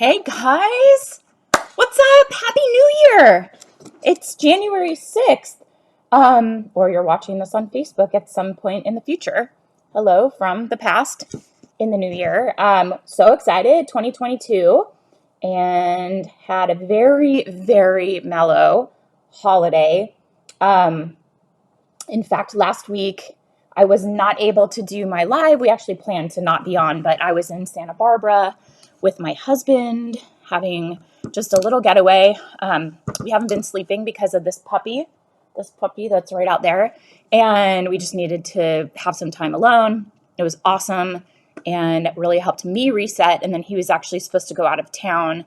Hey guys, what's up? Happy New Year! It's January 6th. Or you're watching this on Facebook at some point in the future. Hello from the past in the new year. So excited, 2022, and had a very, very mellow holiday. In fact, last week I was not able to do my live. We actually planned to not be on, but I was in Santa Barbara with my husband having just a little getaway. We haven't been sleeping because of this puppy that's right out there. And we just needed to have some time alone. It was awesome and it really helped me reset. And then he was actually supposed to go out of town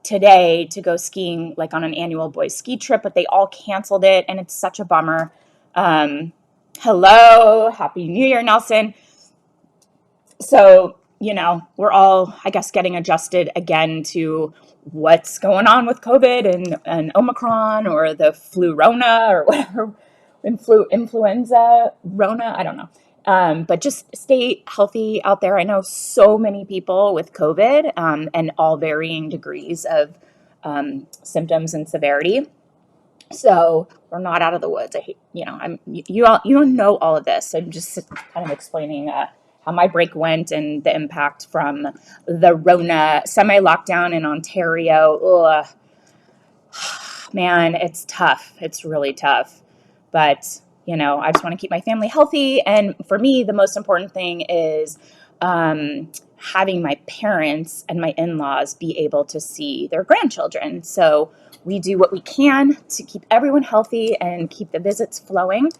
today to go skiing, like on an annual boys ski trip, but they all canceled it. And it's such a bummer. Hello, Happy New Year, Nelson. So, we're all, I guess, getting adjusted again to what's going on with COVID and Omicron or the flu Rona or whatever, influenza Rona, I don't know. But just stay healthy out there. I know so many people with COVID and all varying degrees of symptoms and severity. So we're not out of the woods. You all know all of this. So I'm just kind of explaining how my break went and the impact from the Rona semi-lockdown in Ontario. Ugh. Man, it's tough. It's really tough. But, I just want to keep my family healthy. And for me, the most important thing is having my parents and my in-laws be able to see their grandchildren. So we do what we can to keep everyone healthy and keep the visits flowing.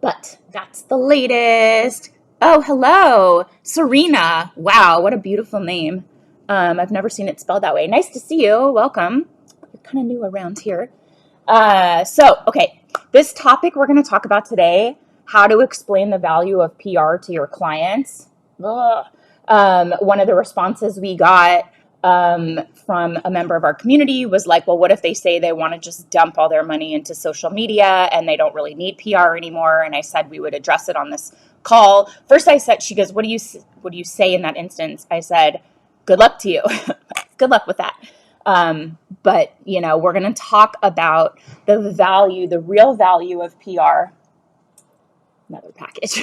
But that's the latest. Oh, hello, Serena. Wow, what a beautiful name. I've never seen it spelled that way. Nice to see you. Welcome. You're kind of new around here. Okay, this topic we're going to talk about today, how to explain the value of PR to your clients. One of the responses we got from a member of our community was like, well, what if they say they want to just dump all their money into social media and they don't really need PR anymore? And I said we would address it on this call. First I said, she goes, what do you say in that instance? I said, good luck to you. Good luck with that. But we're going to talk about the real value of PR. Another package.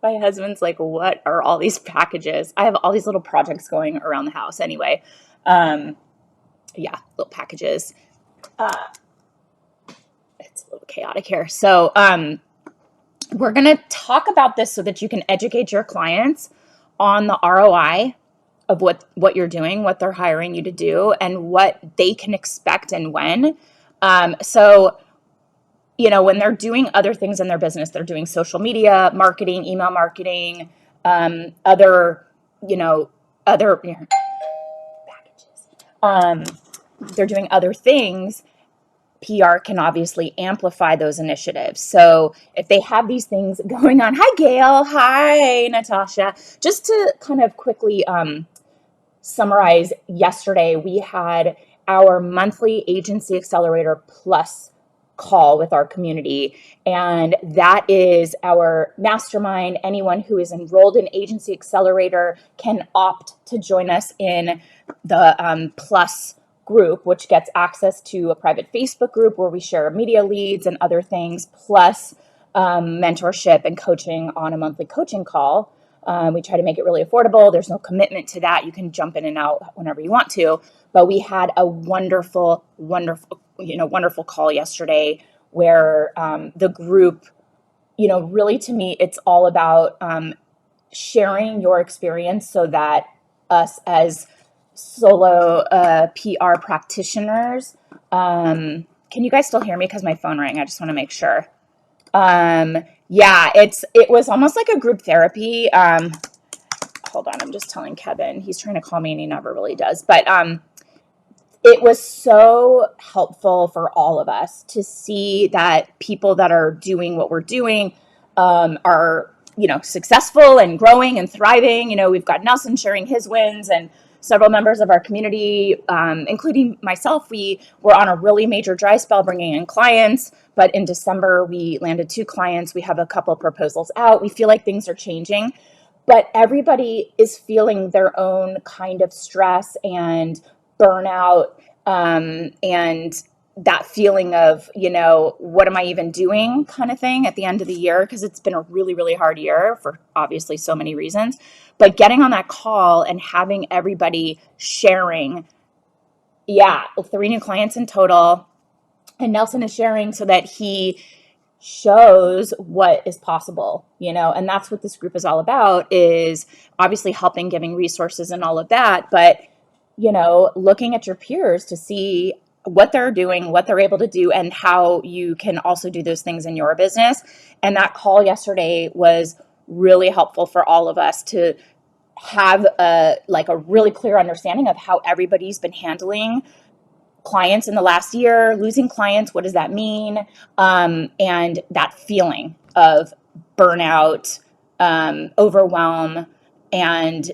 My husband's like, what are all these packages? I have all these little projects going around the house anyway. Little packages. It's a little chaotic here. So we're going to talk about this so that you can educate your clients on the ROI of what you're doing, what they're hiring you to do, and what they can expect and when. When they're doing other things in their business, they're doing social media marketing, email marketing, other packages. They're doing other things. PR can obviously amplify those initiatives. So if they have these things going on, hi Gail, hi Natasha. Just to kind of quickly summarize, yesterday we had our monthly Agency Accelerator Plus call with our community, and that is our mastermind. Anyone who is enrolled in Agency Accelerator can opt to join us in the Plus group, which gets access to a private Facebook group where we share media leads and other things, plus mentorship and coaching on a monthly coaching call. We try to make it really affordable. There's no commitment to that. You can jump in and out whenever you want to. But we had a wonderful call yesterday where the group, really to me, it's all about sharing your experience so that us as solo PR practitioners, can you guys still hear me? Because my phone rang. I just want to make sure. It was almost like a group therapy. Hold on, I'm just telling Kevin. He's trying to call me and he never really does. But it was so helpful for all of us to see that people that are doing what we're doing are, successful and growing and thriving. We've got Nelson sharing his wins and several members of our community, including myself. We were on a really major dry spell bringing in clients, but in December we landed 2 clients. We have a couple proposals out. We feel like things are changing. but everybody is feeling their own kind of stress and burnout, and that feeling of, what am I even doing kind of thing at the end of the year, because it's been a really, really hard year for obviously so many reasons. But getting on that call and having everybody sharing, 3 new clients in total. And Nelson is sharing so that he shows what is possible, and that's what this group is all about, is obviously helping, giving resources and all of that. But, looking at your peers to see what they're doing, what they're able to do, and how you can also do those things in your business. And that call yesterday was really helpful for all of us to have a really clear understanding of how everybody's been handling clients in the last year, losing clients. What does that mean? And that feeling of burnout, overwhelm, and,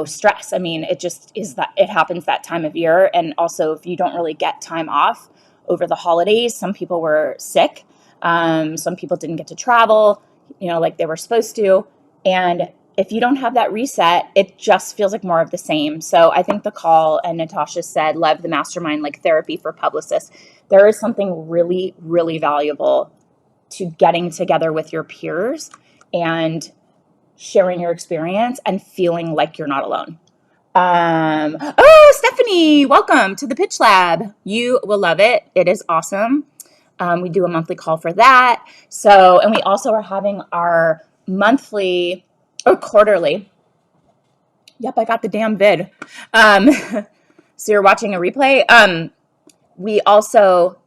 stress. I mean, it just is that it happens that time of year. And also, if you don't really get time off over the holidays, some people were sick. Some people didn't get to travel, like they were supposed to. And if you don't have that reset, it just feels like more of the same. So I think the call, and Natasha said, love the mastermind, like therapy for publicists. There is something really, really valuable to getting together with your peers and sharing your experience and feeling like you're not alone. Stephanie, welcome to the Pitch Lab. You will love it. It is awesome. We do a monthly call for that. So, and we also are having our monthly or quarterly. Yep, I got the damn vid. So you're watching a replay. We also,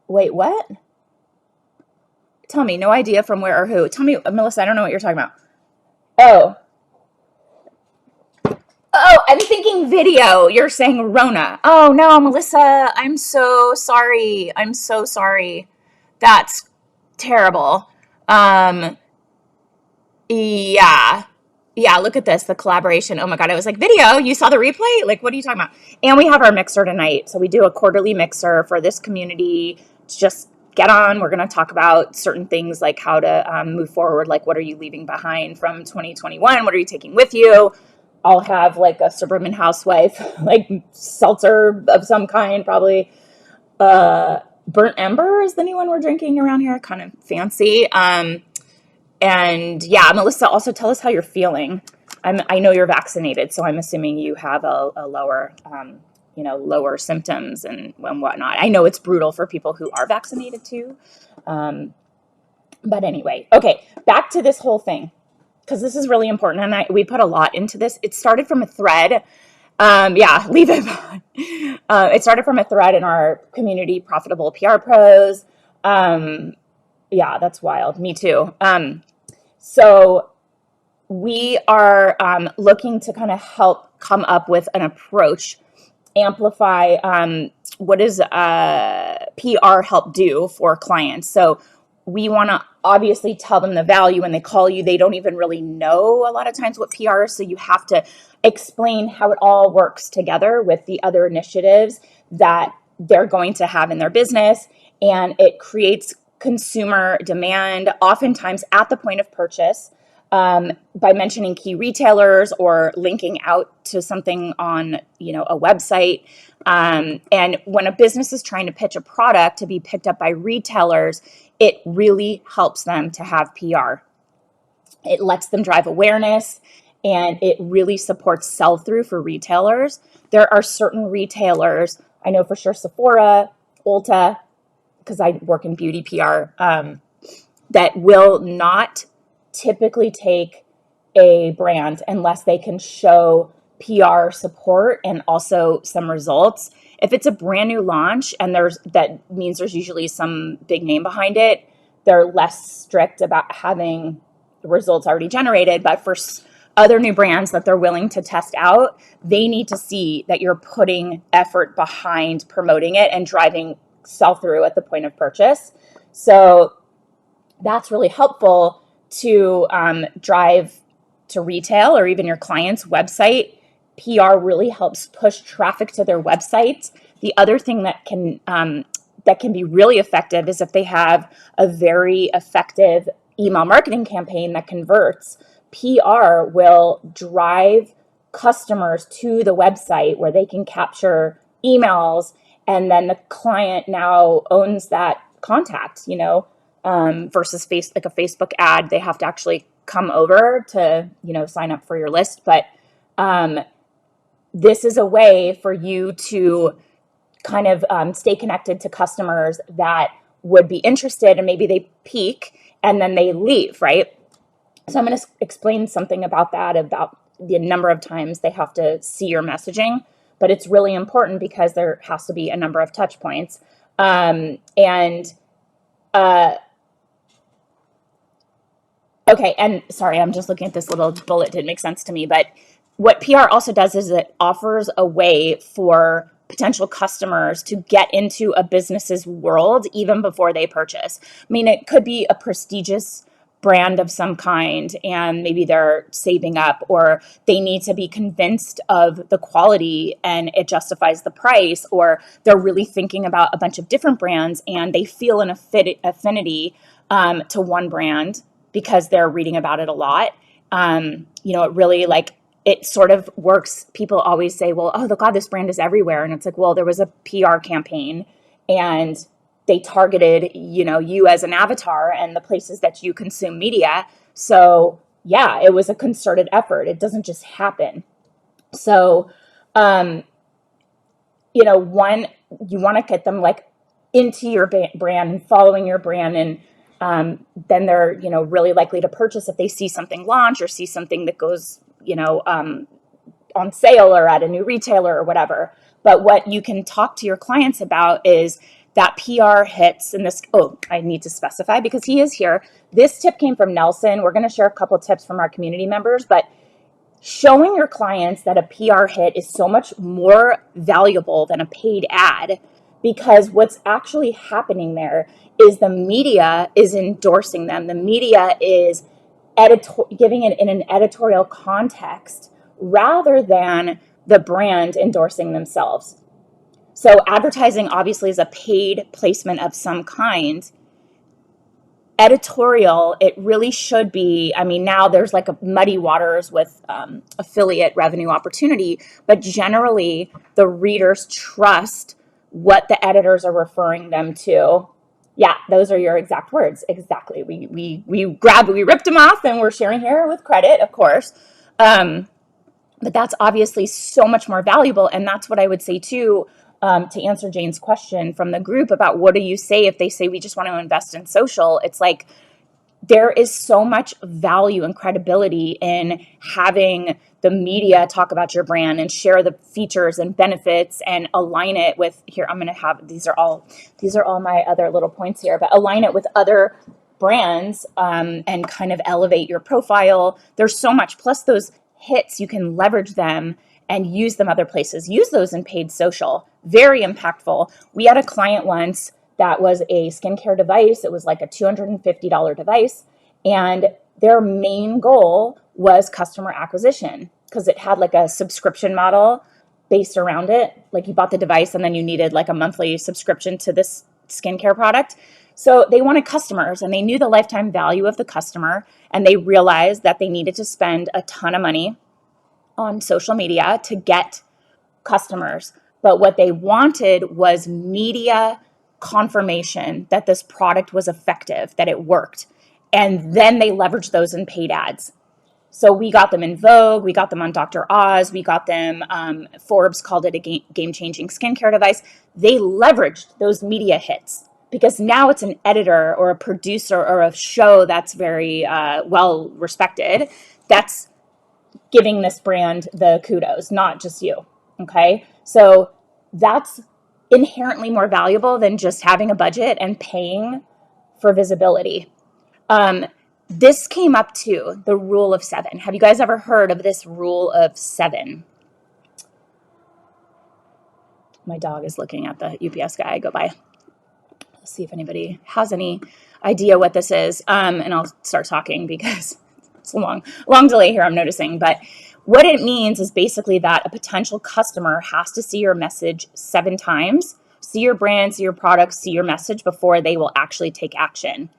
wait, what? Tell me, no idea from where or who. Tell me, Melissa, I don't know what you're talking about. Oh, I'm thinking video. You're saying Rona. Oh, no, Melissa, I'm so sorry. I'm so sorry. That's terrible. Yeah. Yeah, look at this, the collaboration. Oh my God, it was like video. You saw the replay? Like, what are you talking about? And we have our mixer tonight. So we do a quarterly mixer for this community. Just get on. We're going to talk about certain things like how to move forward. Like, what are you leaving behind from 2021? What are you taking with you? I'll have like a suburban housewife, like seltzer of some kind, probably. Burnt Ember is the new one we're drinking around here. Kind of fancy. And yeah, Melissa, also tell us how you're feeling. I know you're vaccinated, so I'm assuming you have a lower, lower symptoms and whatnot. I know it's brutal for people who are vaccinated too. But anyway, okay, back to this whole thing, because this is really important. And we put a lot into this. It started from a thread. Leave it behind. It started from a thread in our community, Profitable PR Pros. That's wild. Me too. So we are looking to kind of help come up with an approach, amplify what does PR help do for clients. So we want to obviously tell them the value. When they call you, they don't even really know a lot of times what PR is. So you have to explain how it all works together with the other initiatives that they're going to have in their business. And it creates consumer demand, oftentimes at the point of purchase, by mentioning key retailers or linking out to something on, a website. And when a business is trying to pitch a product to be picked up by retailers, it really helps them to have PR. It lets them drive awareness, and it really supports sell-through for retailers. There are certain retailers, I know for sure Sephora, Ulta, because I work in beauty PR, that will not typically take a brand unless they can show PR support and also some results. If it's a brand new launch and that means there's usually some big name behind it, they're less strict about having the results already generated. But for other new brands that they're willing to test out, they need to see that you're putting effort behind promoting it and driving sell-through at the point of purchase. So that's really helpful to drive to retail or even your client's website. PR really helps push traffic to their websites. The other thing that can be really effective is if they have a very effective email marketing campaign that converts, PR will drive customers to the website where they can capture emails, and then the client now owns that contact, versus like a Facebook ad. They have to actually come over to, sign up for your list. But this is a way for you to kind of stay connected to customers that would be interested, and maybe they peak and then they leave, right? So I'm going to explain something about that, about the number of times they have to see your messaging. But it's really important because there has to be a number of touch points. Okay, and sorry, I'm just looking at this little bullet. Didn't make sense to me. But what PR also does is it offers a way for potential customers to get into a business's world even before they purchase. I mean, it could be a prestigious brand of some kind, and maybe they're saving up, or they need to be convinced of the quality and it justifies the price, or they're really thinking about a bunch of different brands and they feel an affinity to one brand because they're reading about it a lot. It really, like, it sort of works. People always say, well, oh, God, this brand is everywhere. And it's like, well, there was a PR campaign and they targeted, you as an avatar and the places that you consume media. So yeah, it was a concerted effort. It doesn't just happen. So, you want to get them like into your brand and following your brand, and then they're, really likely to purchase if they see something launch or see something that goes, on sale or at a new retailer or whatever. But what you can talk to your clients about is that PR hits, and this, I need to specify because he is here. This tip came from Nelson. We're going to share a couple tips from our community members, but showing your clients that a PR hit is so much more valuable than a paid ad, because what's actually happening there is the media is endorsing them. The media is giving it in an editorial context rather than the brand endorsing themselves. So advertising obviously is a paid placement of some kind. Editorial, it really should be, now there's like a muddy waters with affiliate revenue opportunity, but generally the readers trust what the editors are referring them to. Yeah, those are your exact words. Exactly. We ripped them off, and we're sharing here with credit, of course. But that's obviously so much more valuable. And that's what I would say too, to answer Jane's question from the group about what do you say if they say we just want to invest in social. It's like, there is so much value and credibility in having the media talk about your brand and share the features and benefits and align it with, here, I'm going to have, these are all my other little points here, but align it with other brands, and kind of elevate your profile. There's so much, plus those hits, you can leverage them and use them other places. Use those in paid social. Very impactful. We had a client once that was a skincare device. It was like a $250 device. And their main goal was customer acquisition, because it had like a subscription model based around it. Like you bought the device and then you needed like a monthly subscription to this skincare product. So they wanted customers, and they knew the lifetime value of the customer, and they realized that they needed to spend a ton of money on social media to get customers. But what they wanted was media confirmation that this product was effective, that it worked. And then they leveraged those in paid ads. So we got them in Vogue, we got them on Dr. Oz, we got them, Forbes called it a game-changing skincare device. They leveraged those media hits because now it's an editor or a producer or a show that's very well respected that's giving this brand the kudos, not just you. Okay, so that's inherently more valuable than just having a budget and paying for visibility. This came up too, the rule of 7. Have you guys ever heard of this rule of 7? My dog is looking at the UPS guy I go by. Let's see if anybody has any idea what this is. And I'll start talking because it's a long delay here, I'm noticing. But what it means is basically that a potential customer has to see your message 7 times, see your brand, see your product, see your message before they will actually take action.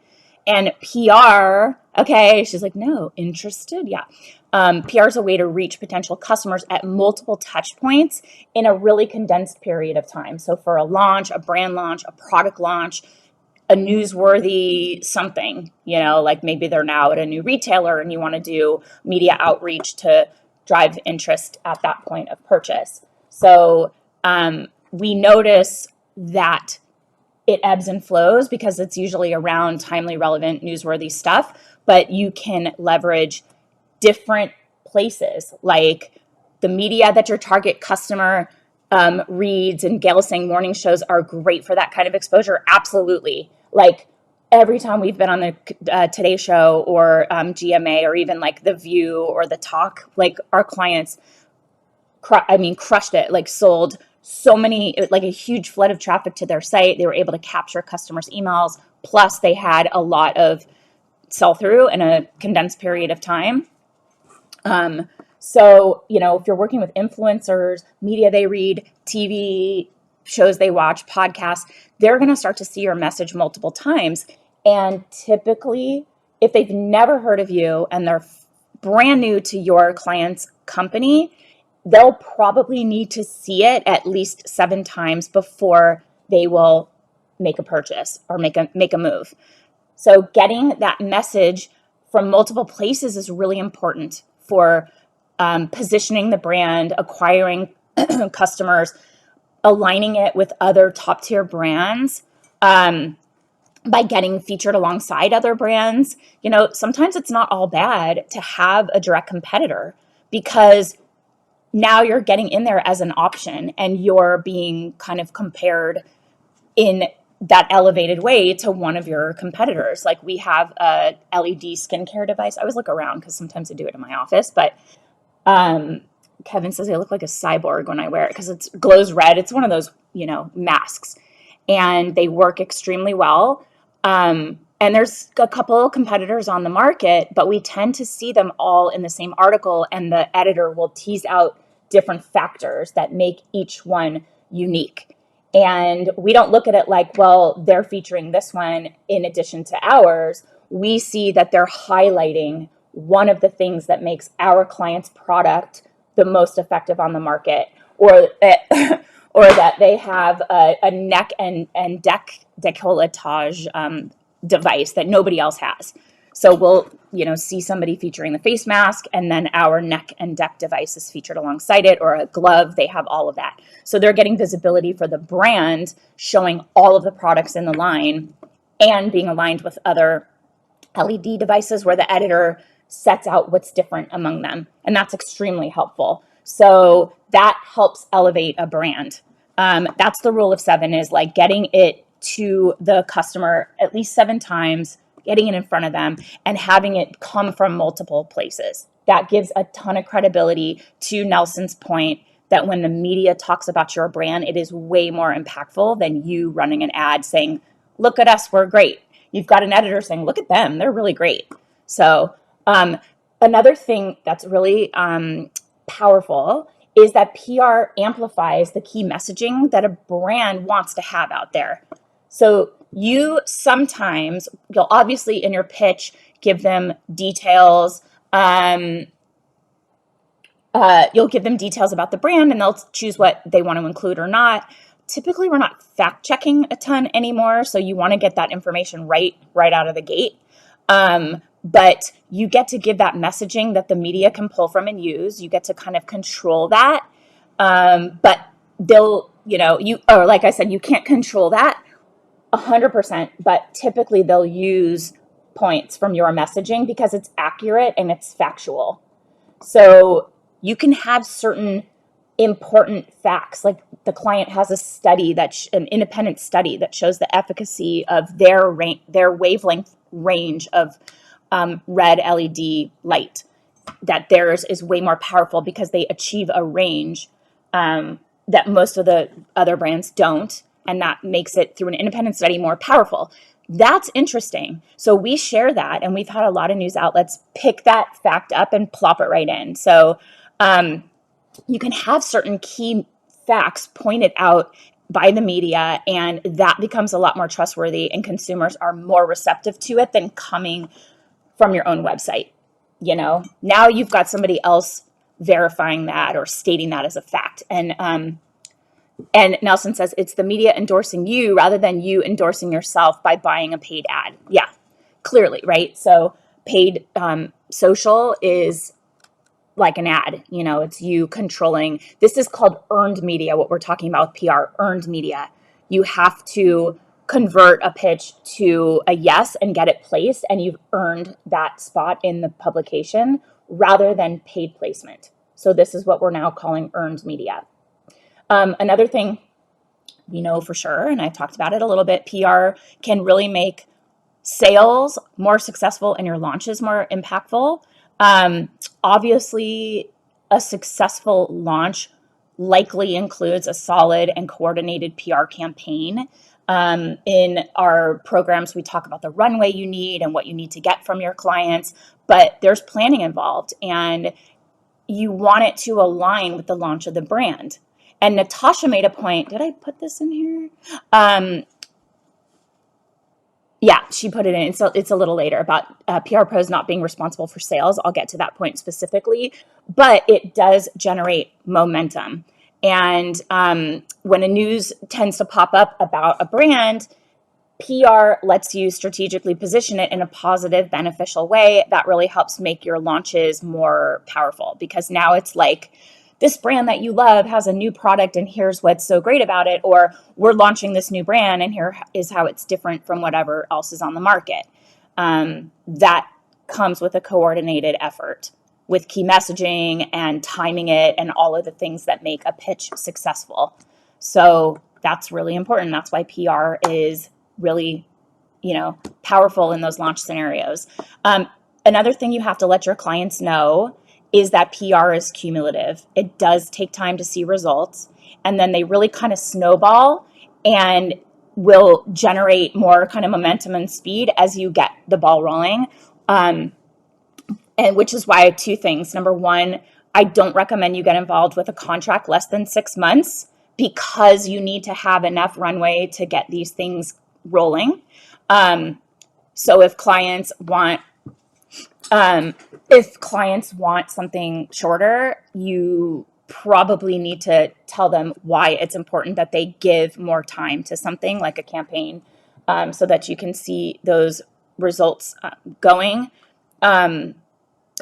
And PR, okay, she's like, no, interested? Yeah. PR is a way to reach potential customers at multiple touch points in a really condensed period of time. So for a launch, a brand launch, a product launch, a newsworthy something, like maybe they're now at a new retailer and you want to do media outreach to drive interest at that point of purchase. So we notice that it ebbs and flows because it's usually around timely, relevant, newsworthy stuff, but you can leverage different places, like the media that your target customer reads. And Gail's saying morning shows are great for that kind of exposure. Absolutely. Like every time we've been on the Today Show or GMA or even like The View or The Talk, like our clients, crushed it, like sold so many, like a huge flood of traffic to their site. They were able to capture customers' emails. Plus they had a lot of sell through in a condensed period of time. So, if you're working with influencers, media they read, TV shows they watch, podcasts, they're going to start to see your message multiple times. And typically, if they've never heard of you and they're brand new to your client's company, they'll probably need to see it at least 7 times before they will make a purchase or make a move. So getting that message from multiple places is really important for positioning the brand, acquiring customers, aligning it with other top tier brands, by getting featured alongside other brands. Sometimes it's not all bad to have a direct competitor because now you're getting in there as an option and you're being kind of compared in that elevated way to one of your competitors. Like we have a LED skincare device. I always look around because sometimes I do it in my office, but Kevin says I look like a cyborg when I wear it because it glows red. It's one of those, masks, and they work extremely well. And there's a couple competitors on the market, but we tend to see them all in the same article, and the editor will tease out different factors that make each one unique. And we don't look at it like, well, they're featuring this one in addition to ours. We see that they're highlighting one of the things that makes our client's product the most effective on the market, or that they have a neck and décolletage device that nobody else has. So we'll, see somebody featuring the face mask, and then our neck and deck device is featured alongside it, or a glove. They have all of that. So they're getting visibility for the brand, showing all of the products in the line, and being aligned with other LED devices where the editor sets out what's different among them. And that's extremely helpful. So that helps elevate a brand. That's the rule of 7, is like getting it to the customer at least 7 times, getting it in front of them, and having it come from multiple places. That gives a ton of credibility, to Nelson's point, that when the media talks about your brand, it is way more impactful than you running an ad saying, look at us, we're great. You've got an editor saying, look at them, they're really great. So another thing that's really powerful is that PR amplifies the key messaging that a brand wants to have out there. So you'll obviously in your pitch give them details. You'll give them details about the brand, and they'll choose what they want to include or not. Typically, we're not fact checking a ton anymore, so you want to get that information right out of the gate. But you get to give that messaging that the media can pull from and use. You get to kind of control that. But like I said, you can't control that 100%, but typically they'll use points from your messaging because it's accurate and it's factual. So you can have certain important facts, like the client has a study an independent study that shows the efficacy of their wavelength range of red LED light, that theirs is way more powerful because they achieve a range that most of the other brands don't. And that makes it, through an independent study, more powerful. That's interesting. So we share that, and we've had a lot of news outlets pick that fact up and plop it right in. So you can have certain key facts pointed out by the media, and that becomes a lot more trustworthy, and consumers are more receptive to it than coming from your own website. Now you've got somebody else verifying that or stating that as a fact. And Nelson says it's the media endorsing you rather than you endorsing yourself by buying a paid ad. Yeah, clearly, right? So paid social is like an ad. It's you controlling. This is called earned media, what we're talking about with PR, earned media. You have to convert a pitch to a yes and get it placed, and you've earned that spot in the publication rather than paid placement. So this is what we're now calling earned media. Another thing for sure, and I've talked about it a little bit, PR can really make sales more successful and your launches more impactful. Obviously, a successful launch likely includes a solid and coordinated PR campaign. In our programs, we talk about the runway you need and what you need to get from your clients, but there's planning involved, and you want it to align with the launch of the brand. And Natasha made a point. Did I put this in here? Yeah, she put it in. So it's a little later about PR pros not being responsible for sales. I'll get to that point specifically, but it does generate momentum. And when a news tends to pop up about a brand, PR lets you strategically position it in a positive, beneficial way that really helps make your launches more powerful, because now it's like, this brand that you love has a new product and here's what's so great about it, or we're launching this new brand and here is how it's different from whatever else is on the market. That comes with a coordinated effort with key messaging and timing it and all of the things that make a pitch successful. So that's really important. That's why PR is really, powerful in those launch scenarios. Another thing you have to let your clients know is that PR is cumulative. It does take time to see results, and then they really kind of snowball and will generate more kind of momentum and speed as you get the ball rolling. And which is why two things. Number one, I don't recommend you get involved with a contract less than 6 months, because you need to have enough runway to get these things rolling. So if clients want something shorter, you probably need to tell them why it's important that they give more time to something like a campaign, so that you can see those results going.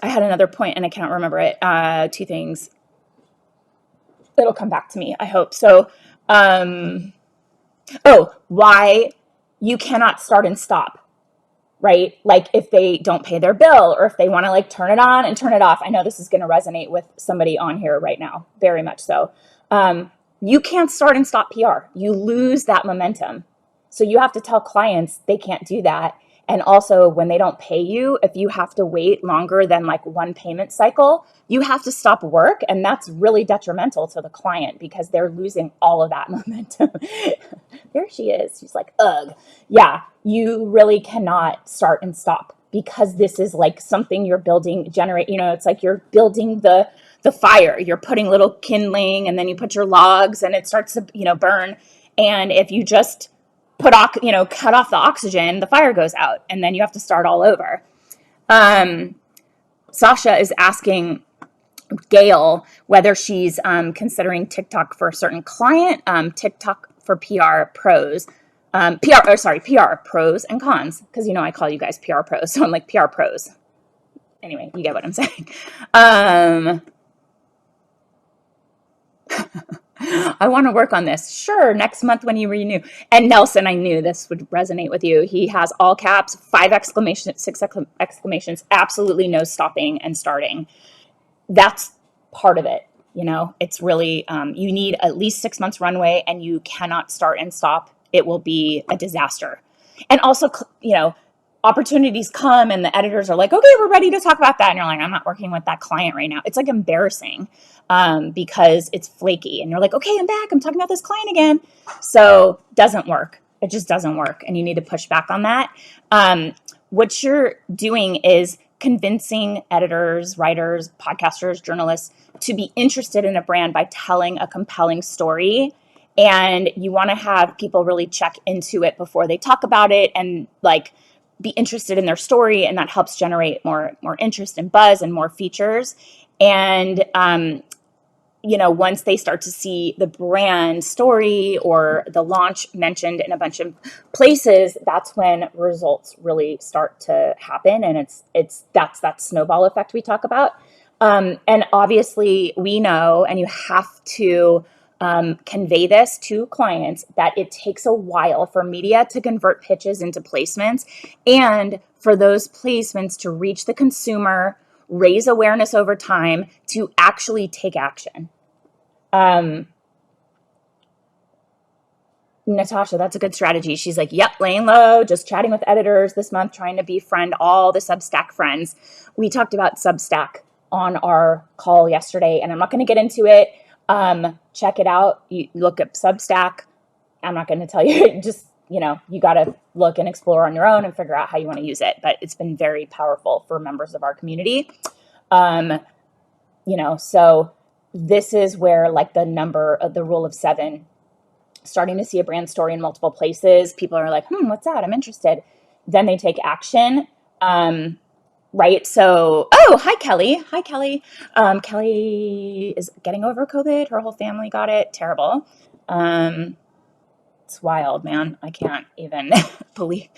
I had another point and I can't remember it. Two things. It'll come back to me, I hope. So, why you cannot start and stop. Right? Like if they don't pay their bill, or if they want to like turn it on and turn it off. I know this is going to resonate with somebody on here right now, very much so. You can't start and stop PR. You lose that momentum. So you have to tell clients they can't do that. And also when they don't pay you, if you have to wait longer than like one payment cycle, you have to stop work. And that's really detrimental to the client, because they're losing all of that momentum. There she is. She's like, ugh. Yeah, you really cannot start and stop, because this is like something you're building, it's like you're building the fire. You're putting little kindling, and then you put your logs and it starts to, burn. And if you just cut off the oxygen, the fire goes out, and then you have to start all over. Sasha is asking Gail whether she's considering TikTok for a certain client, TikTok for PR pros. PR pros and cons, because I call you guys PR pros, so I'm like PR pros. Anyway, you get what I'm saying. I want to work on this. Sure, next month when you renew. And Nelson, I knew this would resonate with you. He has all caps, 5 exclamations, 6 exclamations, absolutely no stopping and starting. That's part of it. It's really, you need at least 6 months runway, and you cannot start and stop. It will be a disaster. And also, opportunities come and the editors are like, okay, we're ready to talk about that. And you're like, I'm not working with that client right now. It's like embarrassing because it's flaky. And you're like, okay, I'm back. I'm talking about this client again. So doesn't work. It just doesn't work. And you need to push back on that. What you're doing is convincing editors, writers, podcasters, journalists to be interested in a brand by telling a compelling story And you want to have people really check into it before they talk about it and like be interested in their story. And that helps generate more interest and buzz and more features. And, once they start to see the brand story or the launch mentioned in a bunch of places, that's when results really start to happen. And that's that snowball effect we talk about. And obviously we know, and you have to convey this to clients, that it takes a while for media to convert pitches into placements and for those placements to reach the consumer, raise awareness over time, to actually take action. Natasha, that's a good strategy. She's like, yep, laying low, just chatting with editors this month, trying to befriend all the Substack friends. We talked about Substack on our call yesterday, and I'm not going to get into it. Check it out. You look up Substack. I'm not going to tell you, just, you got to look and explore on your own and figure out how you want to use it. But it's been very powerful for members of our community. So this is where like the rule of 7, starting to see a brand story in multiple places. People are like, what's that? I'm interested. Then they take action. Right. So, hi, Kelly. Hi, Kelly. Kelly is getting over COVID. Her whole family got it. Terrible. It's wild, man. I can't even believe.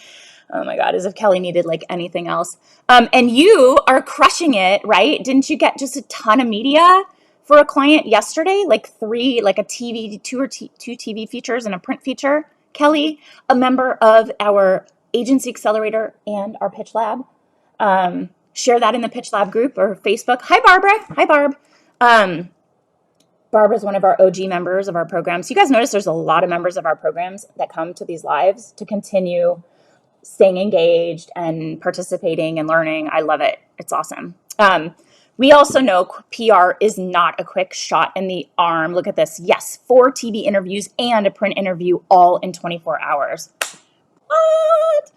Oh my God, as if Kelly needed like anything else. And you are crushing it, right? Didn't you get just a ton of media for a client yesterday? Like 3, like a TV, 2 TV features and a print feature. Kelly, a member of our agency Accelerator and our Pitch Lab. Share that in the Pitch Lab group or Facebook. Hi, Barbara. Hi, Barb. Barbara's one of our OG members of our programs. You guys notice there's a lot of members of our programs that come to these lives to continue staying engaged and participating and learning. I love it. It's awesome. We also know PR is not a quick shot in the arm. Look at this. Yes, 4 TV interviews and a print interview all in 24 hours. What?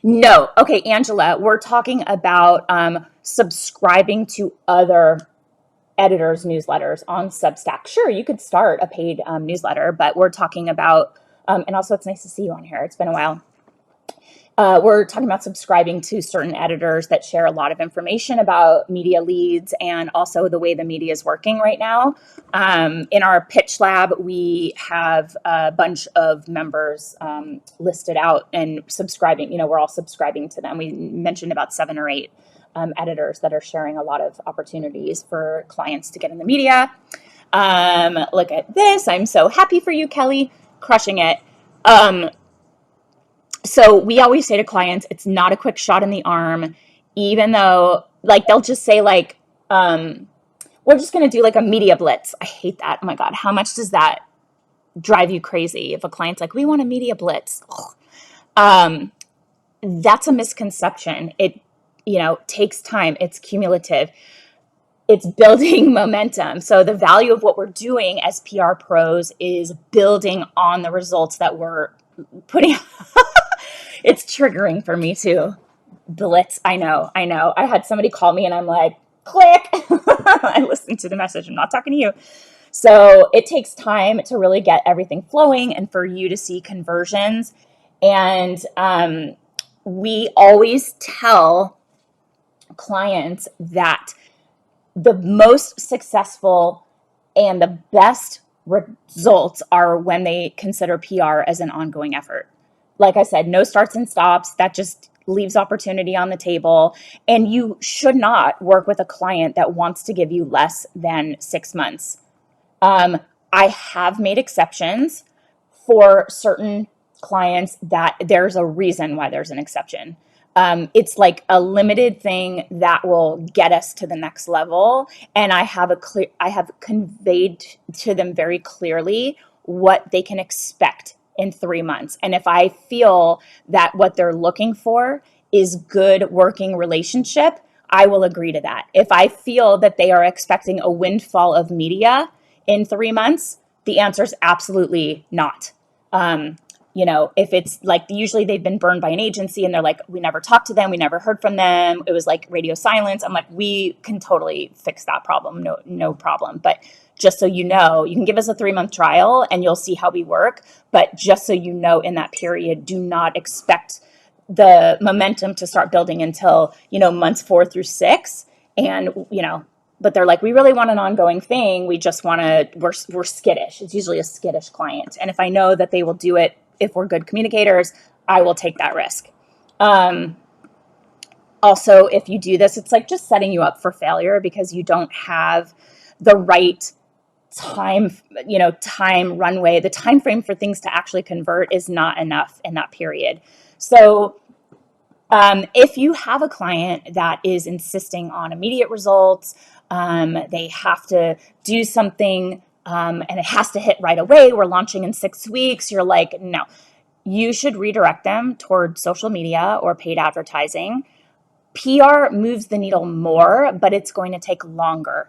No. Okay, Angela, we're talking about subscribing to other editors' newsletters on Substack. Sure, you could start a paid newsletter, but we're talking about, and also it's nice to see you on here. It's been a while. We're talking about subscribing to certain editors that share a lot of information about media leads and also the way the media is working right now. In our Pitch Lab, we have a bunch of members listed out and subscribing. We're all subscribing to them. We mentioned about 7 or 8 editors that are sharing a lot of opportunities for clients to get in the media. Look at this. I'm so happy for you, Kelly. Crushing it. So we always say to clients, it's not a quick shot in the arm, even though like they'll just say like, we're just going to do like a media blitz. I hate that. Oh my God. How much does that drive you crazy? If a client's like, we want a media blitz. That's a misconception. It, takes time. It's cumulative. It's building momentum. So the value of what we're doing as PR pros is building on the results that we're putting. It's triggering for me too. Blitz. I know. I had somebody call me and I'm like, click. I listened to the message. I'm not talking to you. So it takes time to really get everything flowing and for you to see conversions. And we always tell clients that the most successful and the best results are when they consider PR as an ongoing effort. Like I said, no starts and stops. That just leaves opportunity on the table. And you should not work with a client that wants to give you less than 6 months. I have made exceptions for certain clients that there's a reason why there's an exception. It's like a limited thing that will get us to the next level. And I have conveyed to them very clearly what they can expect in 3 months. And if I feel that what they're looking for is good working relationship, I will agree to that. If I feel that they are expecting a windfall of media in 3 months, the answer is absolutely not. If it's like usually they've been burned by an agency and they're like, we never talked to them. We never heard from them. It was like radio silence. I'm like, we can totally fix that problem. No problem. But just so you know. You can give us a 3-month trial and you'll see how we work. But just so you know, in that period, do not expect the momentum to start building until, months 4 through 6. And, but they're like, we really want an ongoing thing. We just want to, we're skittish. It's usually a skittish client. And if I know that they will do it, if we're good communicators, I will take that risk. Also, if you do this, it's like just setting you up for failure because you don't have the right time runway. The time frame for things to actually convert is not enough in that period. So if you have a client that is insisting on immediate results, they have to do something and it has to hit right away. We're launching in 6 weeks. You're like, no, you should redirect them toward social media or paid advertising. PR moves the needle more, but it's going to take longer.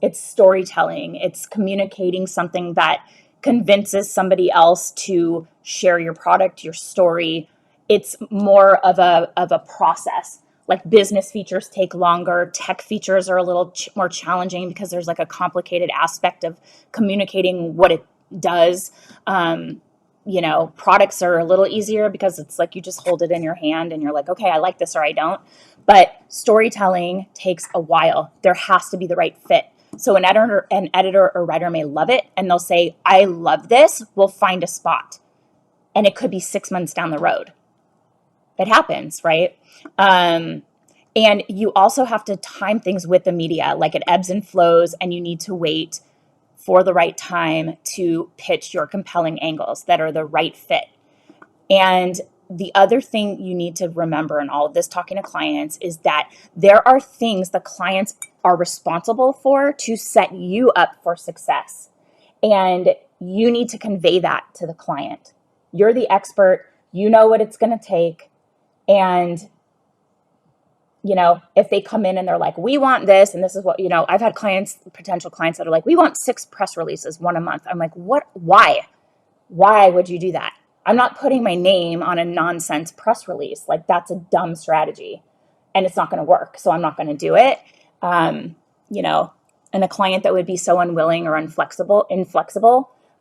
It's storytelling. It's communicating something that convinces somebody else to share your product, your story. It's more of a process. Like business features take longer. Tech features are a little more challenging because there's like a complicated aspect of communicating what it does. Products are a little easier because it's like you just hold it in your hand and you're like, okay, I like this or I don't. But storytelling takes a while. There has to be the right fit. So an editor or writer may love it and they'll say, I love this. We'll find a spot. And it could be 6 months down the road. It happens, right? And you also have to time things with the media. Like it ebbs and flows and you need to wait for the right time to pitch your compelling angles that are the right fit. And the other thing you need to remember in all of this talking to clients is that there are things the clients are responsible for to set you up for success. And you need to convey that to the client. You're the expert. You know what it's going to take. And, if they come in and they're like, we want this, and this is what, I've had potential clients that are like, we want 6 press releases, 1 a month. I'm like, what? Why? Why would you do that? I'm not putting my name on a nonsense press release. Like that's a dumb strategy and it's not going to work. So I'm not going to do it. And a client that would be so unwilling or inflexible,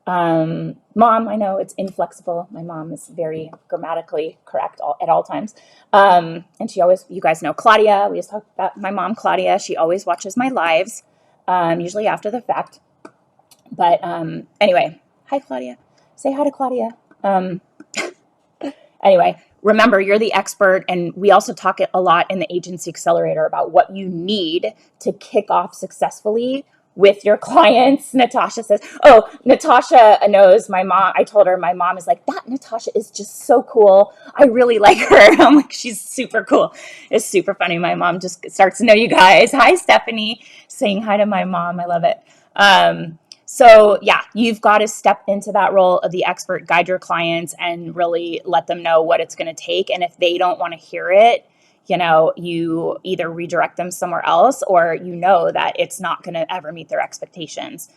mom, I know it's inflexible. My mom is very grammatically correct at all times. And she always, you guys know Claudia, we just talked about my mom, Claudia. She always watches my lives, usually after the fact. But anyway, hi, Claudia. Say hi to Claudia. Anyway, remember, you're the expert. And we also talk a lot in the Agency Accelerator about what you need to kick off successfully with your clients. Natasha says, oh, Natasha knows my mom. I told her my mom is like, that Natasha is just so cool. I really like her. I'm like, she's super cool. It's super funny. My mom just starts to know you guys. Hi, Stephanie. Saying hi to my mom. I love it. So yeah, you've got to step into that role of the expert, guide your clients and really let them know what it's going to take. And if they don't want to hear it, you either redirect them somewhere else or that it's not going to ever meet their expectations.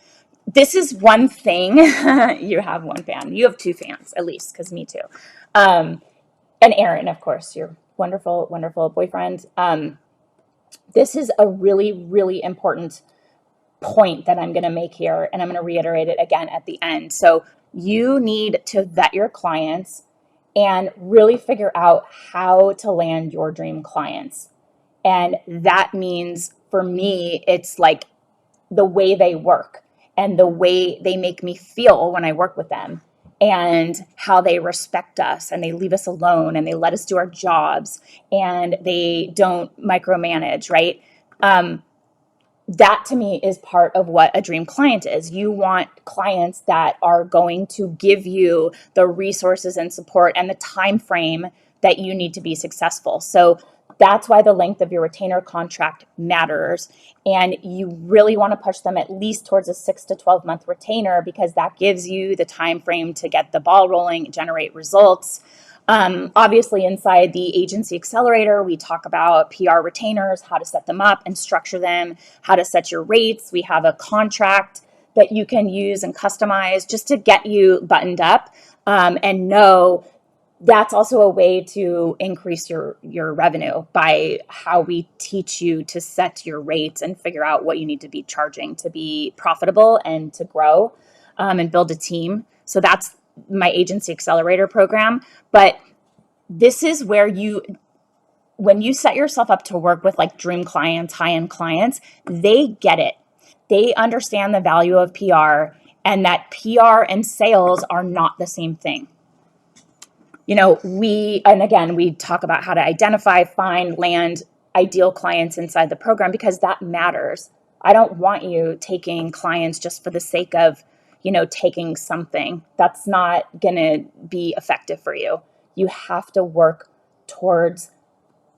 This is one thing. You have one fan. You have 2 fans, at least, because me too. And Aaron, of course, your wonderful, wonderful boyfriend. This is a really, really important point that I'm going to make here, and I'm going to reiterate it again at the end. So you need to vet your clients and really figure out how to land your dream clients. And that means for me, it's like the way they work and the way they make me feel when I work with them and how they respect us and they leave us alone and they let us do our jobs and they don't micromanage, right? That to me is part of what a dream client is. You want clients that are going to give you the resources and support and the time frame that you need to be successful. So that's why the length of your retainer contract matters. And you really want to push them at least towards a 6 to 12 month retainer because that gives you the time frame to get the ball rolling, generate results. Obviously, inside the Agency Accelerator, we talk about PR retainers, how to set them up and structure them, how to set your rates. We have a contract that you can use and customize just to get you buttoned up and know that's also a way to increase your revenue by how we teach you to set your rates and figure out what you need to be charging to be profitable and to grow, and build a team. So that's my agency accelerator program. But this is where when you set yourself up to work with like dream clients, high-end clients, they get it. They understand the value of PR, and that PR and sales are not the same thing. And again, we talk about how to identify, find, land ideal clients inside the program, because that matters. I don't want you taking clients just for the sake of, taking something. That's not going to be effective for you. You have to work towards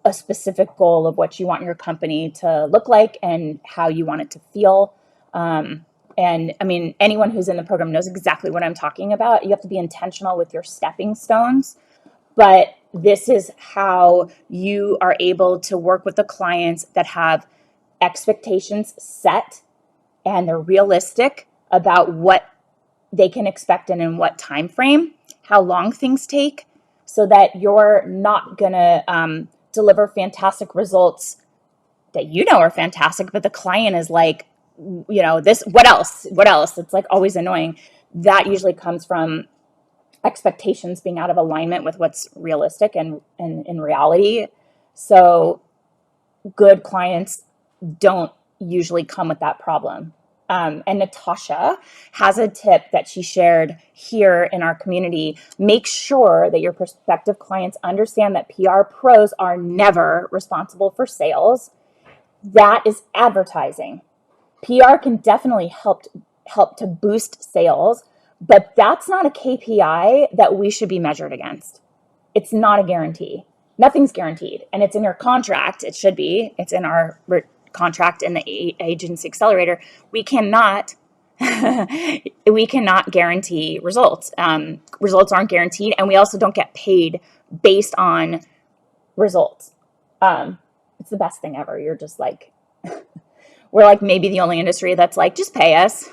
a specific goal of what you want your company to look like and how you want it to feel. And I mean, anyone who's in the program knows exactly what I'm talking about. You have to be intentional with your stepping stones. But this is how you are able to work with the clients that have expectations set and they're realistic about what they can expect and in what time frame, how long things take, so that you're not going to deliver fantastic results that are fantastic, but the client is like, this, what else? What else? It's like always annoying. That usually comes from expectations being out of alignment with what's realistic and in reality. So good clients don't usually come with that problem. And Natasha has a tip that she shared here in our community. Make sure that your prospective clients understand that PR pros are never responsible for sales. That is advertising. PR can definitely help to boost sales, but that's not a KPI that we should be measured against. It's not a guarantee. Nothing's guaranteed. And it's in your contract. It should be. It's in our contract in the agency accelerator. We cannot guarantee results. Results aren't guaranteed. And we also don't get paid based on results. It's the best thing ever. You're just like, we're like maybe the only industry that's like, just pay us.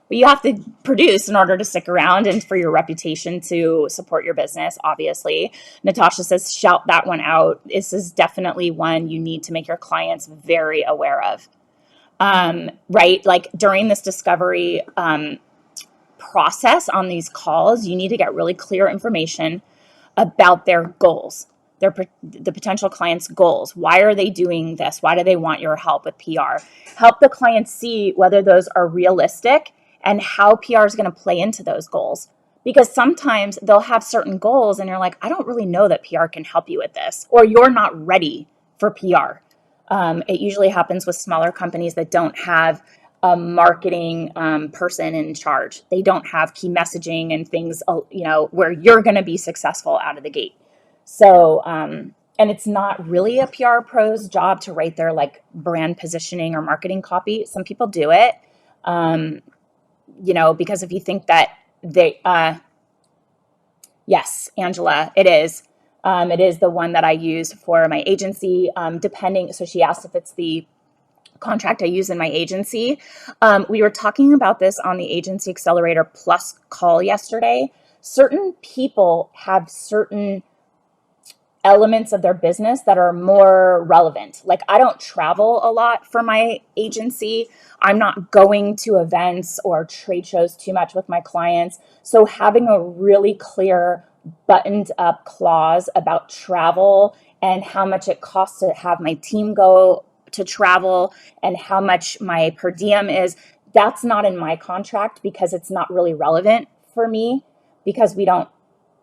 But you have to produce in order to stick around and for your reputation to support your business, obviously. Natasha says, shout that one out. This is definitely one you need to make your clients very aware of. Right? Like during this discovery process on these calls, you need to get really clear information about their goals. The potential client's goals. Why are they doing this? Why do they want your help with PR? Help the client see whether those are realistic and how PR is going to play into those goals. Because sometimes they'll have certain goals and you're like, I don't really know that PR can help you with this, or you're not ready for PR. It usually happens with smaller companies that don't have a marketing person in charge. They don't have key messaging and things, where you're going to be successful out of the gate. So, and it's not really a PR pro's job to write their like brand positioning or marketing copy. Some people do it, because if you think that they, yes, Angela, it is. It is the one that I use for my agency, so she asked if it's the contract I use in my agency. We were talking about this on the Agency Accelerator Plus call yesterday. Certain people have certain elements of their business that are more relevant. Like I don't travel a lot for my agency. I'm not going to events or trade shows too much with my clients. So having a really clear buttoned up clause about travel and how much it costs to have my team go to travel and how much my per diem is, that's not in my contract because it's not really relevant for me because we don't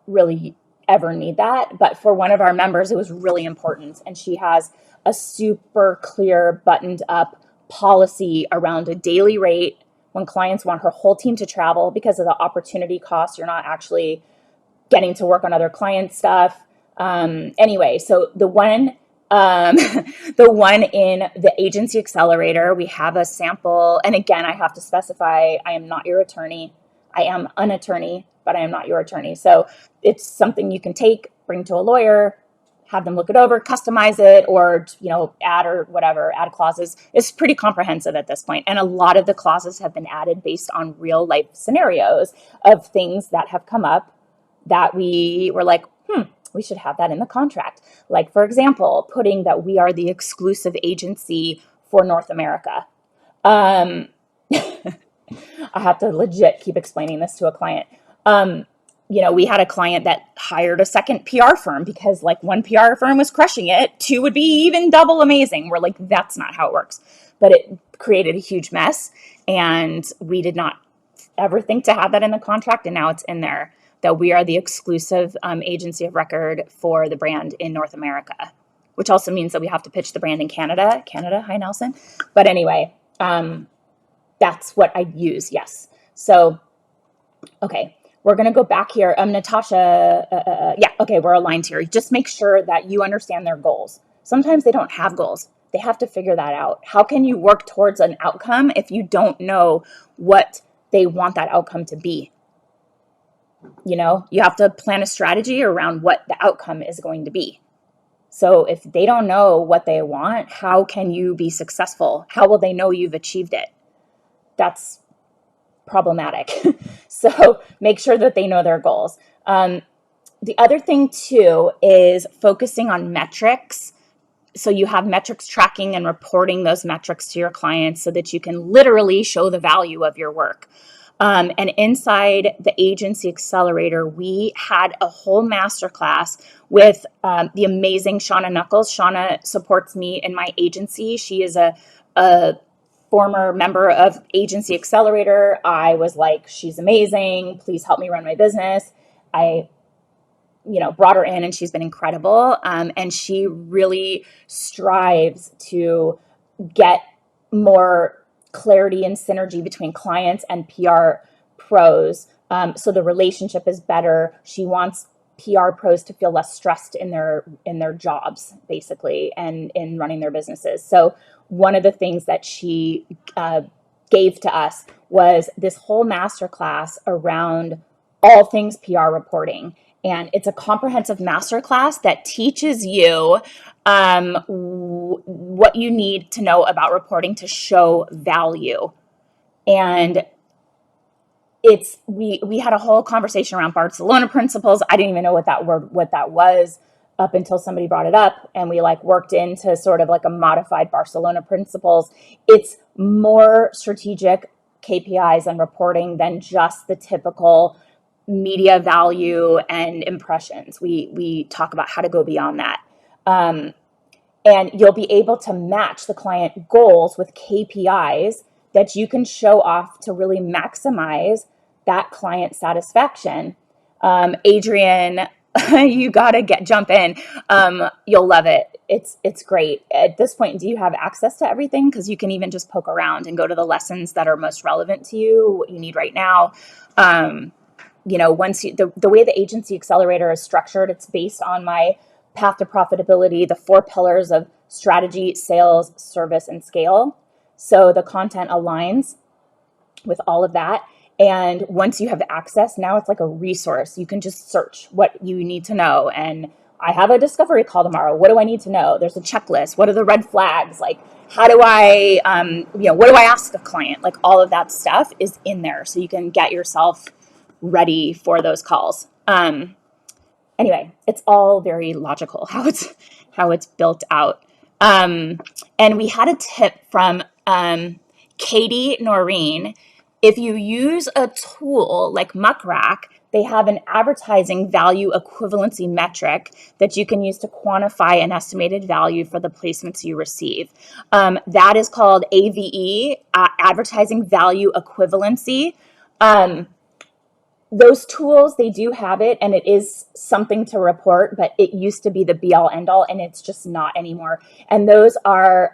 really ever need that. But for one of our members, it was really important. And she has a super clear buttoned up policy around a daily rate when clients want her whole team to travel because of the opportunity cost. You're not actually getting to work on other client stuff. Anyway, so the one in the Agency Accelerator, we have a sample. And again, I have to specify, I am not your attorney. I am an attorney, but I am not your attorney. So it's something you can take, bring to a lawyer, have them look it over, customize it, or, add clauses. It's pretty comprehensive at this point. And a lot of the clauses have been added based on real life scenarios of things that have come up that we were like, we should have that in the contract. Like, for example, putting that we are the exclusive agency for North America. Um, I have to legit keep explaining this to a client. We had a client that hired a second PR firm because like one PR firm was crushing it, two would be even double amazing. We're like, that's not how it works. But it created a huge mess, and we did not ever think to have that in the contract, and now it's in there that we are the exclusive agency of record for the brand in North America, which also means that we have to pitch the brand in Canada. Hi, Nelson. But anyway, that's what I use. Yes. So, okay, we're going to go back here. Natasha, yeah, okay, we're aligned here. Just make sure that you understand their goals. Sometimes they don't have goals. They have to figure that out. How can you work towards an outcome if you don't know what they want that outcome to be? You have to plan a strategy around what the outcome is going to be. So if they don't know what they want, how can you be successful? How will they know you've achieved it? That's problematic. So make sure that they know their goals. The other thing too is focusing on metrics. So you have metrics tracking and reporting those metrics to your clients so that you can literally show the value of your work. And inside the Agency Accelerator, we had a whole masterclass with the amazing Shauna Knuckles. Shauna supports me in my agency. She is a former member of Agency Accelerator. I was like, she's amazing. Please help me run my business. I brought her in, and she's been incredible. And she really strives to get more clarity and synergy between clients and PR pros. So the relationship is better. She wants PR pros to feel less stressed in their jobs, basically, and in running their businesses. So one of the things that she gave to us was this whole masterclass around all things PR reporting. And it's a comprehensive masterclass that teaches you what you need to know about reporting to show value. And we had a whole conversation around Barcelona principles. I didn't even know what that was up until somebody brought it up, and we worked into sort of like a modified Barcelona principles. It's more strategic KPIs and reporting than just the typical media value and impressions. We talk about how to go beyond that. And you'll be able to match the client goals with KPIs that you can show off to really maximize that client satisfaction. Adrian, you gotta jump in. You'll love it. It's great. At this point, do you have access to everything? Because you can even just poke around and go to the lessons that are most relevant to you, what you need right now. Once the way the Agency Accelerator is structured, it's based on my path to profitability, the 4 pillars of strategy, sales, service, and scale. So the content aligns with all of that. And once you have access, now it's like a resource. You can just search what you need to know. And I have a discovery call tomorrow. What do I need to know? There's a checklist. What are the red flags? How do I, what do I ask a client? All of that stuff is in there. So you can get yourself ready for those calls. Anyway, it's all very logical how it's built out. And we had a tip from Katie Noreen. If you use a tool like Muckrack, they have an advertising value equivalency metric that you can use to quantify an estimated value for the placements you receive. That is called AVE, advertising value equivalency. Those tools, they do have it, and it is something to report, but it used to be the be all end all, and it's just not anymore. And those are,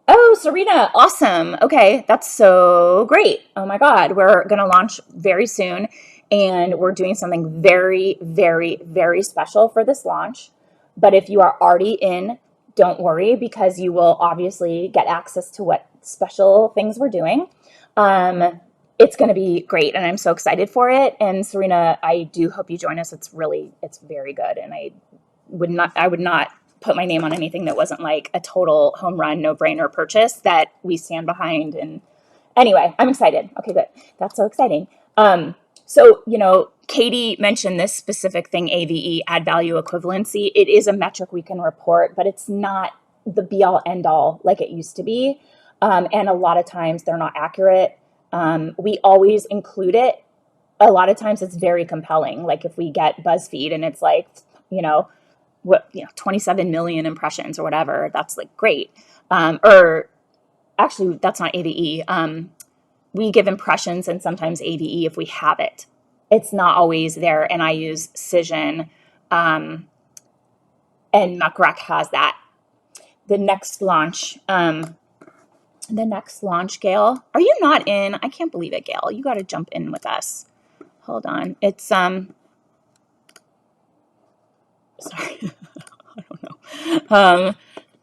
oh, Serena, awesome. Okay, that's so great. Oh my God, we're going to launch very soon, and we're doing something very, very, very special for this launch. But if you are already in, don't worry, because you will obviously get access to what special things we're doing. It's going to be great, and I'm so excited for it. And Serena, I do hope you join us. It's very good. And I would not put my name on anything that wasn't like a total home run, no brainer purchase that we stand behind. And anyway, I'm excited. Okay, good. That's so exciting. So, Katie mentioned this specific thing, AVE, add value equivalency. It is a metric we can report, but it's not the be all end all like it used to be. And a lot of times they're not accurate. We always include it. A lot of times it's very compelling. Like if we get BuzzFeed and it's like, 27 million impressions or whatever, that's like great. Or actually, that's not AVE. We give impressions and sometimes AVE if we have it. It's not always there, and I use Cision, and Muckrack has that. The next launch, Gail. Are you not in? I can't believe it, Gail. You got to jump in with us. Hold on. It's sorry. I don't know.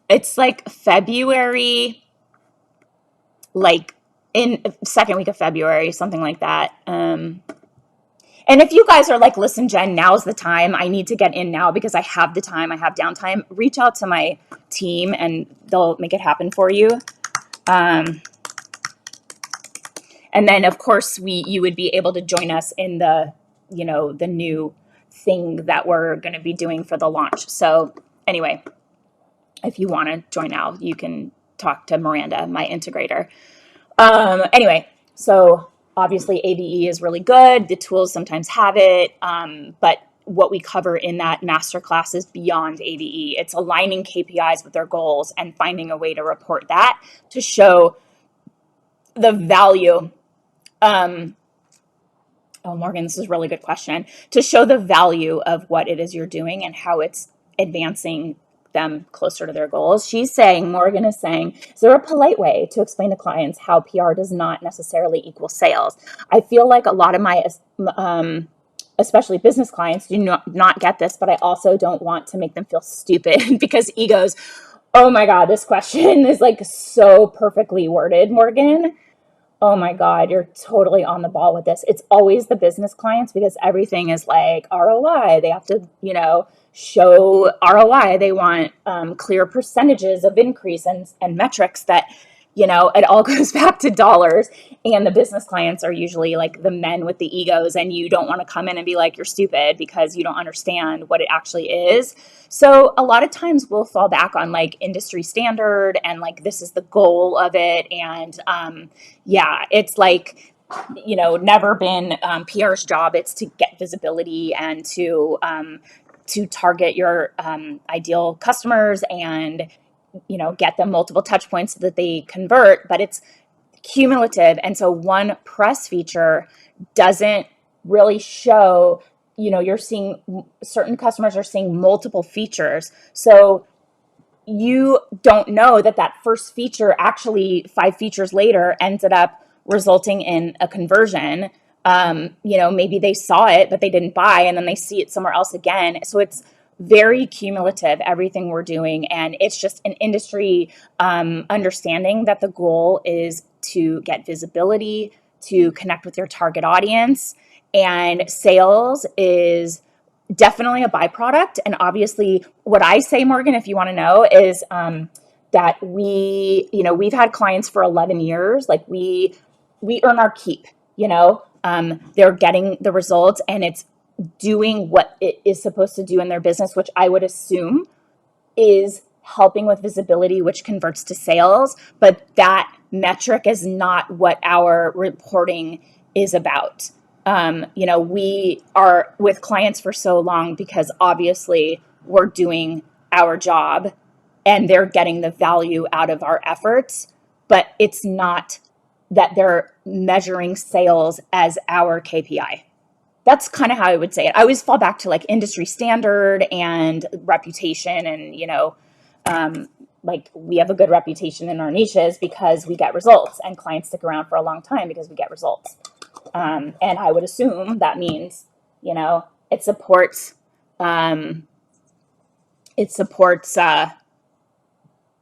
It's like February, like in second week of February, something like that. And if you guys are like, listen, Jen, now's the time. I need to get in now because I have the time. I have downtime. Reach out to my team and they'll make it happen for you. And then of course you would be able to join us in the new thing that we're going to be doing for the launch. So anyway, if you want to join now, you can talk to Miranda, my integrator. Anyway, so obviously AVE is really good. The tools sometimes have it, but what we cover in that masterclass is beyond AVE. It's aligning KPIs with their goals and finding a way to report that to show the value. Morgan, this is a really good question. To show the value of what it is you're doing and how it's advancing them closer to their goals. Morgan is saying, is there a polite way to explain to clients how PR does not necessarily equal sales? I feel like a lot of my, especially business clients, do not get this, but I also don't want to make them feel stupid because egos. Oh my God, this question is like so perfectly worded, Morgan. Oh my God, you're totally on the ball with this. It's always the business clients because everything is like ROI. They have to, show ROI. They want clear percentages of increase and metrics that, it all goes back to dollars. And the business clients are usually like the men with the egos, and you don't want to come in and be like, you're stupid because you don't understand what it actually is. So a lot of times we'll fall back on like industry standard and like, this is the goal of it. And it's like, never been PR's job. It's to get visibility and to target your ideal customers and, get them multiple touch points so that they convert, but it's cumulative. And so one press feature doesn't really show, you're seeing certain customers are seeing multiple features. So you don't know that first feature actually 5 features later ended up resulting in a conversion. Maybe they saw it, but they didn't buy, and then they see it somewhere else again. So it's very cumulative, everything we're doing. And it's just an industry understanding that the goal is to get visibility, to connect with your target audience. And sales is definitely a byproduct. And obviously what I say, Morgan, if you want to know, is that we've had clients for 11 years. Like we earn our keep, they're getting the results and it's doing what it is supposed to do in their business, which I would assume is helping with visibility, which converts to sales. But that metric is not what our reporting is about. We are with clients for so long because obviously we're doing our job and they're getting the value out of our efforts, but it's not that they're measuring sales as our KPI. That's kind of how I would say it. I always fall back to like industry standard and reputation and, like we have a good reputation in our niches because we get results, and clients stick around for a long time because we get results. And I would assume that means, it supports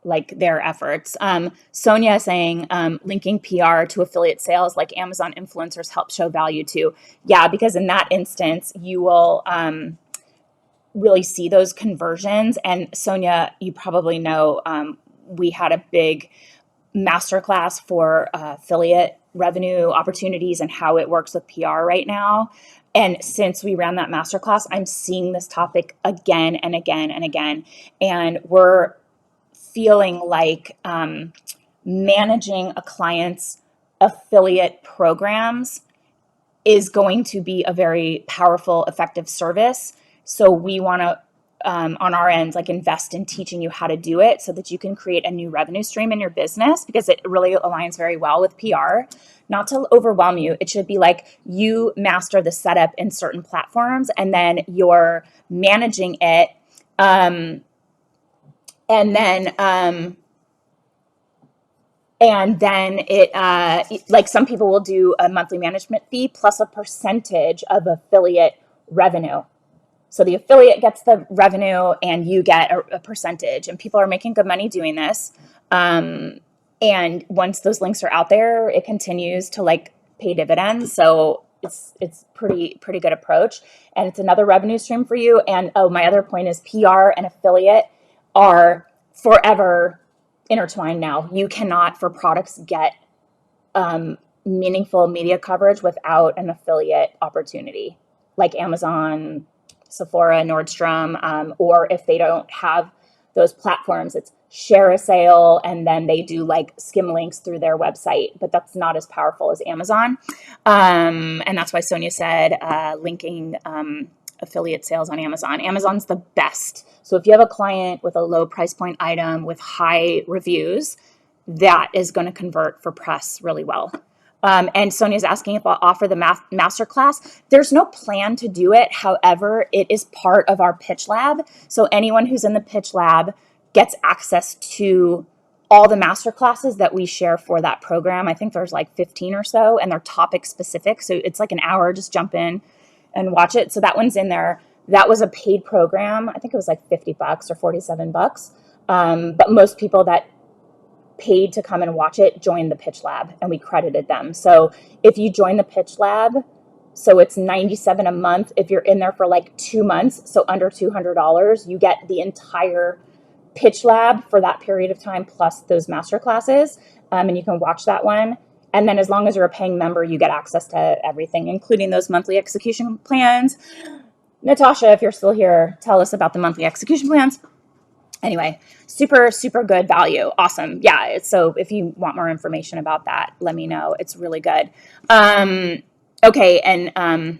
like their efforts. Sonia saying, linking PR to affiliate sales like Amazon influencers help show value too. Yeah, because in that instance, you will really see those conversions. And Sonia, you probably know, we had a big masterclass for affiliate revenue opportunities and how it works with PR right now. And since we ran that masterclass, I'm seeing this topic again and again and again. And we're feeling like managing a client's affiliate programs is going to be a very powerful, effective service. So we want to, on our end, like invest in teaching you how to do it so that you can create a new revenue stream in your business, because it really aligns very well with PR. Not to overwhelm you. It should be like you master the setup in certain platforms and then you're managing it. And then it, like some people will do a monthly management fee plus a percentage of affiliate revenue. So the affiliate gets the revenue and you get a percentage, and people are making good money doing this. And once those links are out there, it continues to like pay dividends. So it's pretty good approach, and it's another revenue stream for you. And my other point is PR and affiliate are forever intertwined now. You cannot, for products, get meaningful media coverage without an affiliate opportunity, like Amazon, Sephora, Nordstrom, or if they don't have those platforms, it's share a sale and then they do like skim links through their website, but that's not as powerful as Amazon. And that's why Sonia said linking affiliate sales on Amazon. Amazon's the best. So if you have a client with a low price point item with high reviews, that is going to convert for press really well. And Sonia's asking if I'll offer the masterclass. There's no plan to do it. However, it is part of our pitch lab. So anyone who's in the pitch lab gets access to all the masterclasses that we share for that program. I think there's like 15 or so, and they're topic specific. So it's like an hour, just jump in and watch it. So that one's in there. That was a paid program. I think it was like $50 or $47. But most people that paid to come and watch it joined the pitch lab, and we credited them. So if you join the pitch lab, so it's $97 a month. If you're in there for like 2 months, so under $200, you get the entire pitch lab for that period of time plus those master classes, and you can watch that one. And then as long as you're a paying member, you get access to everything, including those monthly execution plans. Natasha, if you're still here, tell us about the monthly execution plans. Anyway, super good value. Awesome. Yeah. So if you want more information about that, let me know. It's really good. Okay. And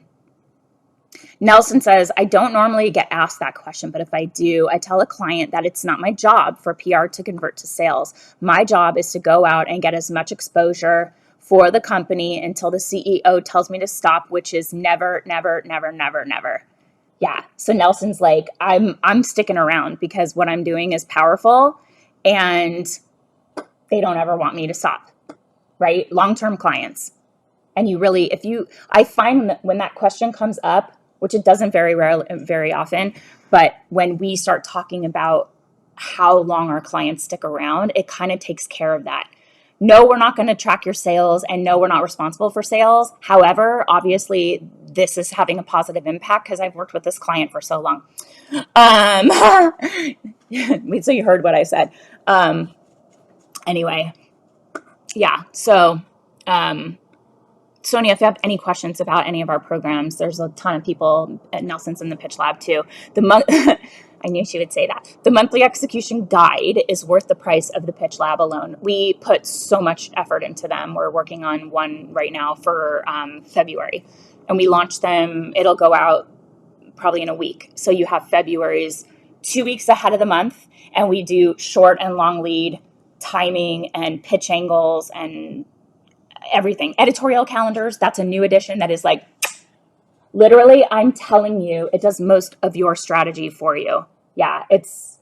Nelson says, I don't normally get asked that question, but if I do, I tell a client that it's not my job for PR to convert to sales. My job is to go out and get as much exposure for the company until the CEO tells me to stop, which is never. Yeah. So Nelson's like, I'm sticking around because what I'm doing is powerful and they don't ever want me to stop, right? Long-term clients. And you really, I find that when that question comes up, which it doesn't very often, but when we start talking about how long our clients stick around, it kind of takes care of that. No, we're not going to track your sales, and no, we're not responsible for sales. However, obviously, this is having a positive impact because I've worked with this client for so long. So you heard what I said. Anyway, yeah. So, Sonia, if you have any questions about any of our programs, there's a ton of people at Nelson's in the pitch lab too. I knew she would say that. The monthly execution guide is worth the price of the pitch lab alone. We put so much effort into them. We're working on one right now for February, and we launched them. It'll go out probably in a week. So you have February's 2 weeks ahead of the month, and we do short and long lead timing and pitch angles and everything. Editorial calendars, that's a new addition that is like, literally, I'm telling you, it does most of your strategy for you. Yeah, it's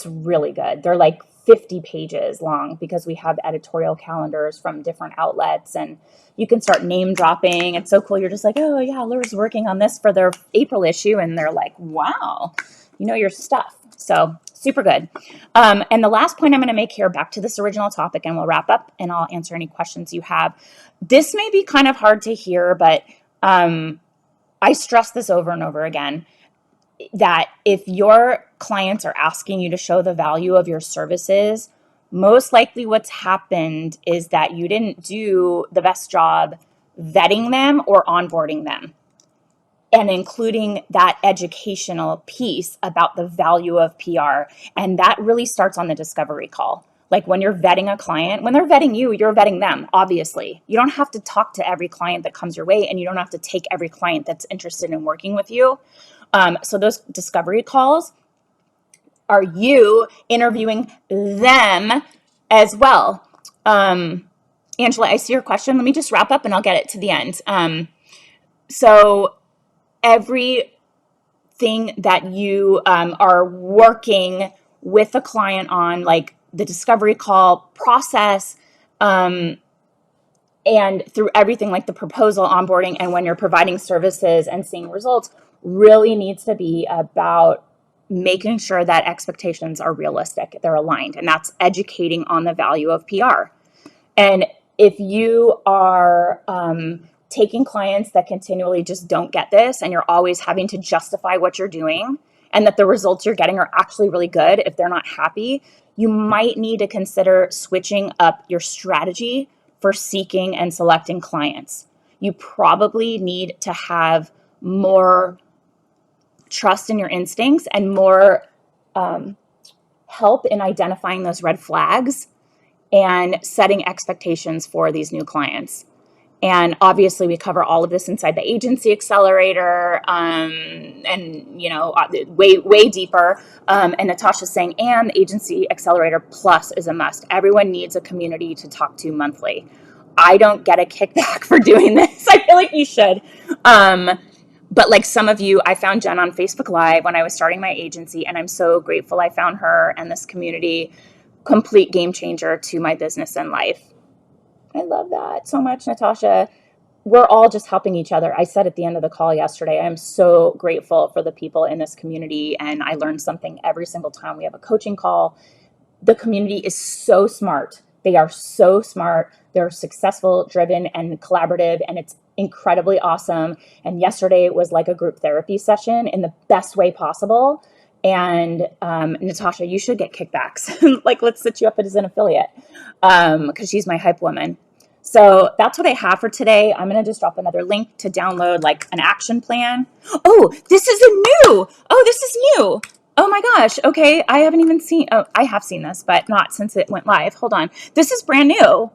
really good. They're like 50 pages long because we have editorial calendars from different outlets, and you can start name dropping. It's so cool. You're just like, oh yeah, Laura's working on this for their April issue, and they're like, wow, you know your stuff. So super good. And the last point I'm going to make here, back to this original topic, and we'll wrap up and I'll answer any questions you have. This may be kind of hard to hear, but I stress this over and over again, that if your clients are asking you to show the value of your services, most likely what's happened is that you didn't do the best job vetting them or onboarding them, and including that educational piece about the value of PR. And that really starts on the discovery call. Like when you're vetting a client, when they're vetting you, you're vetting them, obviously. You don't have to talk to every client that comes your way, and you don't have to take every client that's interested in working with you. So those discovery calls are you interviewing them as well. Angela, I see your question. Let me just wrap up and I'll get it to the end. So everything that you are working with a client on, like the discovery call process, and through everything like the proposal, onboarding, and when you're providing services and seeing results, really needs to be about making sure that expectations are realistic, they're aligned, and that's educating on the value of PR. And if you are taking clients that continually just don't get this, and you're always having to justify what you're doing, and that the results you're getting are actually really good, if they're not happy, you might need to consider switching up your strategy for seeking and selecting clients. You probably need to have more trust in your instincts and more help in identifying those red flags and setting expectations for these new clients. And obviously we cover all of this inside the Agency Accelerator, and way deeper. And Natasha's saying, and the Agency Accelerator Plus is a must. Everyone needs a community to talk to monthly. I don't get a kickback for doing this. I feel like you should. But like some of you, I found Jen on Facebook Live when I was starting my agency, and I'm so grateful I found her and this community. Complete game changer to my business and life. I love that so much, Natasha. We're all just helping each other. I said at the end of the call yesterday, I'm so grateful for the people in this community, and I learn something every single time we have a coaching call. The community is so smart. They are so smart. They're successful, driven, and collaborative, and it's incredibly awesome. And yesterday was like a group therapy session in the best way possible. And Natasha, you should get kickbacks. Like, let's set you up as an affiliate, because she's my hype woman. So that's what I have for today. I'm going to just drop another link to download like an action plan. Oh, this is new. Oh my gosh. Okay. I haven't even seen, oh, I have seen this, but not since it went live. Hold on. This is brand new.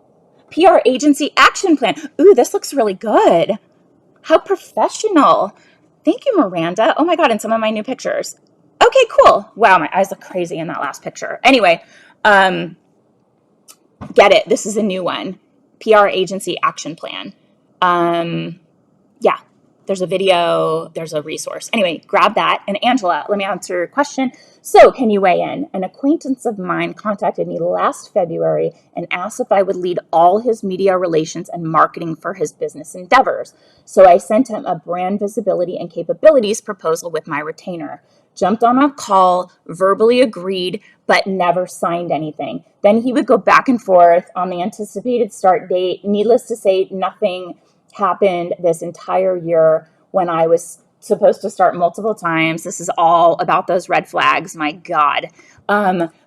PR Agency Action Plan. Ooh, this looks really good. How professional. Thank you, Miranda. Oh my God. And some of my new pictures. Okay, cool. Wow, my eyes look crazy in that last picture. Anyway, get it. This is a new one. PR Agency Action Plan. Yeah, there's a video, there's a resource. Anyway, grab that. And Angela, let me answer your question. So can you weigh in? An acquaintance of mine contacted me last February and asked if I would lead all his media relations and marketing for his business endeavors. So I sent him a brand visibility and capabilities proposal with my retainer. Jumped on a call, verbally agreed, but never signed anything. Then he would go back and forth on the anticipated start date. Needless to say, nothing happened this entire year when I was supposed to start multiple times. This is all about those red flags. My God.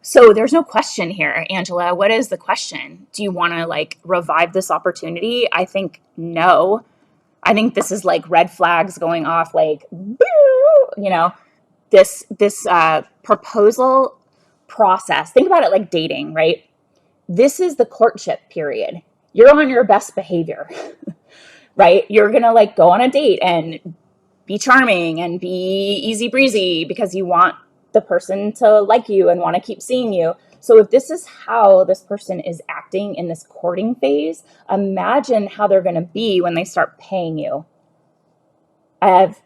So there's no question here, Angela. What is the question? Do you want to like revive this opportunity? I think no. I think this is like red flags going off like, you know, this proposal process. Think about it like dating, right? This is the courtship period. You're on your best behavior, right? You're going to like go on a date and be charming and be easy breezy because you want the person to like you and want to keep seeing you. So if this is how this person is acting in this courting phase, imagine how they're going to be when they start paying you. I have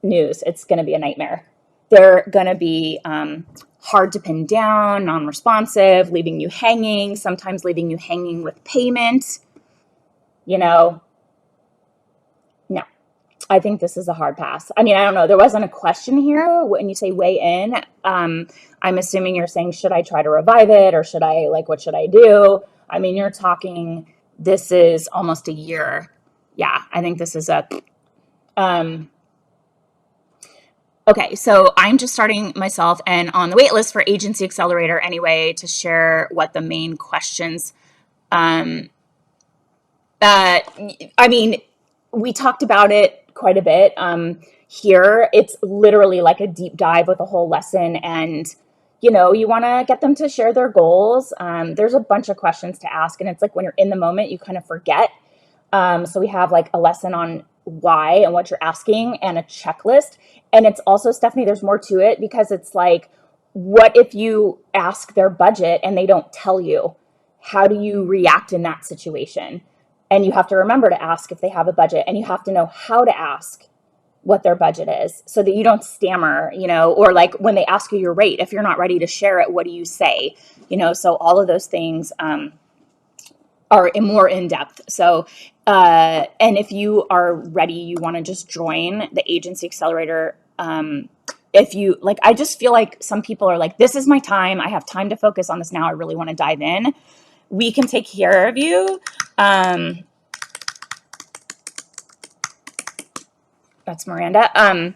news. It's going to be a nightmare. They're going to be hard to pin down, non-responsive, leaving you hanging, sometimes leaving you hanging with payment. You know, no, I think this is a hard pass. I mean, I don't know. There wasn't a question here. When you say weigh in, I'm assuming you're saying, should I try to revive it or should I, like, what should I do? I mean, you're talking, this is almost a year. Yeah, I think this is a... Okay, so I'm just starting myself and on the wait list for Agency Accelerator anyway to share what the main questions. Um, I mean, we talked about it quite a bit. Here, it's literally like a deep dive with a whole lesson, and you want to get them to share their goals. There's a bunch of questions to ask, and it's like when you're in the moment, you kind of forget. So we have like a lesson on why and what you're asking and a checklist. And it's also, Stephanie, there's more to it because it's like, what if you ask their budget and they don't tell you? How do you react in that situation? And you have to remember to ask if they have a budget, and you have to know how to ask what their budget is so that you don't stammer, or like when they ask you your rate, if you're not ready to share it, what do you say? So all of those things are more in depth. So, and if you are ready, you want to just join the Agency Accelerator. If you like, I just feel like some people are like, this is my time. I have time to focus on this now. I really want to dive in. We can take care of you. That's Miranda.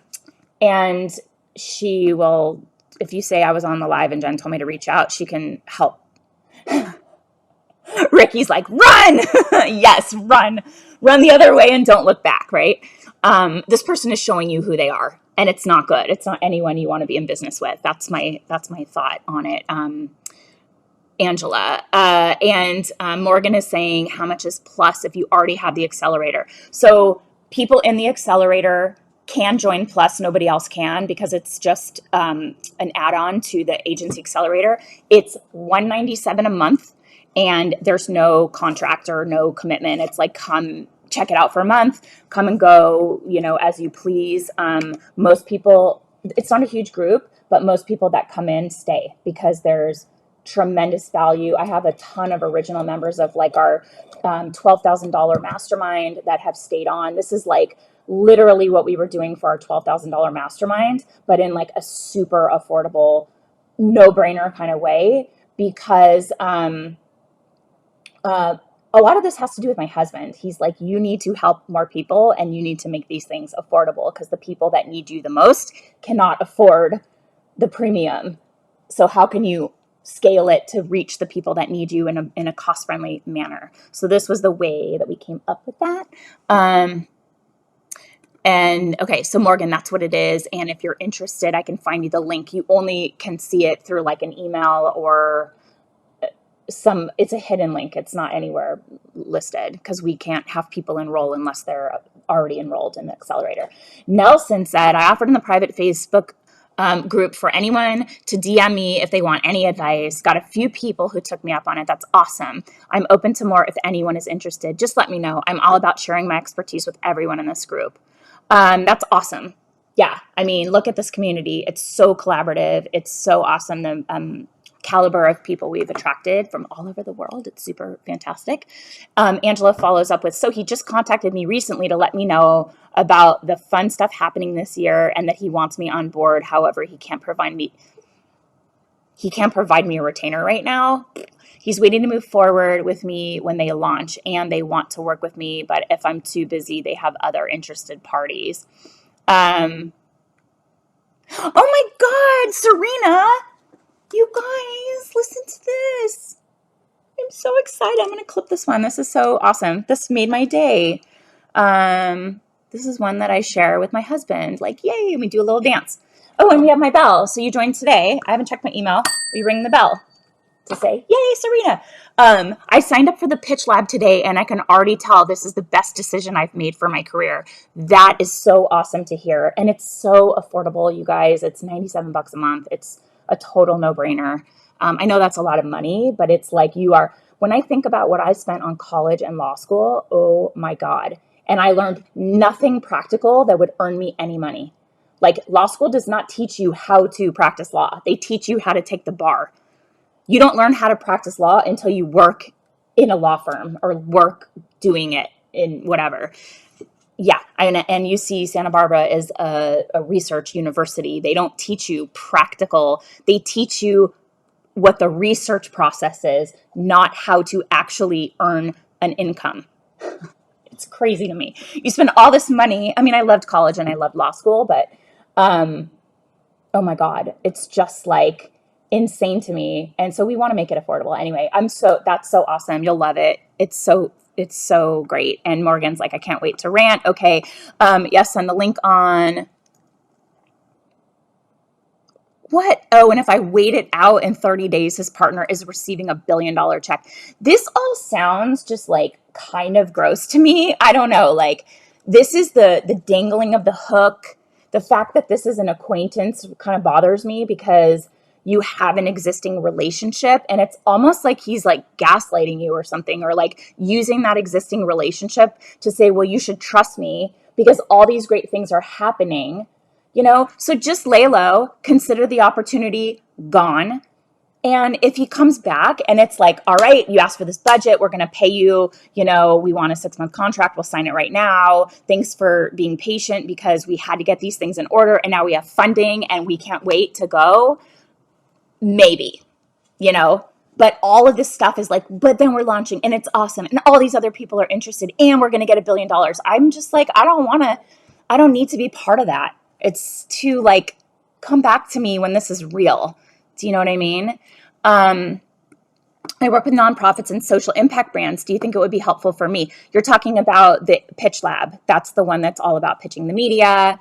And she will, if you say I was on the live and Jen told me to reach out, she can help. Ricky's like, run! Yes, run. Run the other way and don't look back, right? This person is showing you who they are, and it's not good. It's not anyone you want to be in business with. That's my thought on it. Angela. And Morgan is saying, how much is plus if you already have the accelerator? So people in the accelerator can join plus, nobody else can, because it's just an add-on to the Agency Accelerator. It's $197 a month, and there's no contract or no commitment. It's like, come check it out for a month, come and go, as you please. Most people, it's not a huge group, but most people that come in stay because there's tremendous value. I have a ton of original members of like our $12,000 mastermind that have stayed on. This is like literally what we were doing for our $12,000 mastermind, but in like a super affordable, no-brainer kind of way, because a lot of this has to do with my husband. He's like, you need to help more people and you need to make these things affordable because the people that need you the most cannot afford the premium. So how can you scale it to reach the people that need you in a cost-friendly manner? So this was the way that we came up with that. And okay, so Morgan, that's what it is. And if you're interested, I can find you the link. You only can see it through like an email or it's a hidden link. It's not anywhere listed because we can't have people enroll unless they're already enrolled in the accelerator. Nelson said, I offered in the private Facebook group for anyone to DM me if they want any advice. Got a few people who took me up on it. That's awesome. I'm open to more if anyone is interested. Just let me know. I'm all about sharing my expertise with everyone in this group. That's awesome. Yeah, I mean, look at this community. It's so collaborative. It's so awesome. The caliber of people we've attracted from all over the world. It's super fantastic. Angela follows up with, so he just contacted me recently to let me know about the fun stuff happening this year and that he wants me on board. However, he can't provide me a retainer right now. He's waiting to move forward with me when they launch and they want to work with me. But if I'm too busy, they have other interested parties. Oh my God, Serena, you guys, listen to this. I'm so excited. I'm going to clip this one. This is so awesome. This made my day. This is one that I share with my husband. Like, yay, and we do a little dance. Oh, and we have my bell. So you joined today. I haven't checked my email. We ring the bell to say, yay, Serena. I signed up for the pitch lab today, and I can already tell this is the best decision I've made for my career. That is so awesome to hear. And it's so affordable, you guys. It's $97 a month. It's a total no-brainer. I know that's a lot of money, but it's like when I think about what I spent on college and law school, oh my God. And I learned nothing practical that would earn me any money. Like, law school does not teach you how to practice law. They teach you how to take the bar. You don't learn how to practice law until you work in a law firm or work doing it in whatever. Yeah, and UC Santa Barbara is a research university. They don't teach you practical. They teach you what the research process is, not how to actually earn an income. It's crazy to me. You spend all this money. I mean, I loved college and I loved law school, but oh my God, it's just like insane to me. And so we want to make it affordable. Anyway, that's so awesome. You'll love it. It's so great. And Morgan's like, I can't wait to rant. Okay. Yes. Send the link on what? Oh, and if I wait it out in 30 days, his partner is receiving $1 billion check. This all sounds just like kind of gross to me. I don't know. Like, this is the dangling of the hook. The fact that this is an acquaintance kind of bothers me because you have an existing relationship, and it's almost like he's like gaslighting you or something, or like using that existing relationship to say, well, you should trust me because all these great things are happening. So just lay low, consider the opportunity gone. And if he comes back and it's like, all right, you asked for this budget, we're going to pay you, we want a 6-month contract, we'll sign it right now. Thanks for being patient because we had to get these things in order and now we have funding and we can't wait to go. Maybe, but all of this stuff is like, but then we're launching and it's awesome. And all these other people are interested and we're going to get $1 billion. I'm just like, I don't need to be part of that. It's to like, come back to me when this is real. Do you know what I mean? I work with nonprofits and social impact brands. Do you think it would be helpful for me? You're talking about the Pitch Lab. That's the one that's all about pitching the media.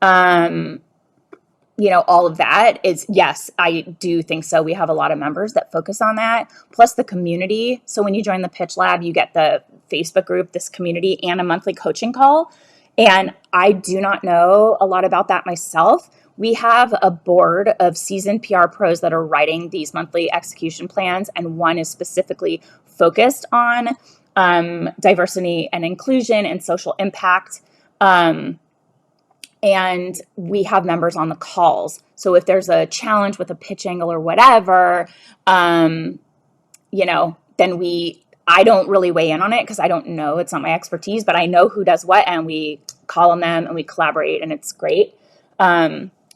All of that is, yes, I do think so. We have a lot of members that focus on that, plus the community. So when you join the Pitch Lab, you get the Facebook group, this community, and a monthly coaching call. And I do not know a lot about that myself. We have a board of seasoned PR pros that are writing these monthly execution plans, and one is specifically focused on diversity and inclusion and social impact. And we have members on the calls. So if there's a challenge with a pitch angle or whatever, then I don't really weigh in on it because I don't know. It's not my expertise, but I know who does what, and we call on them and we collaborate, and it's great.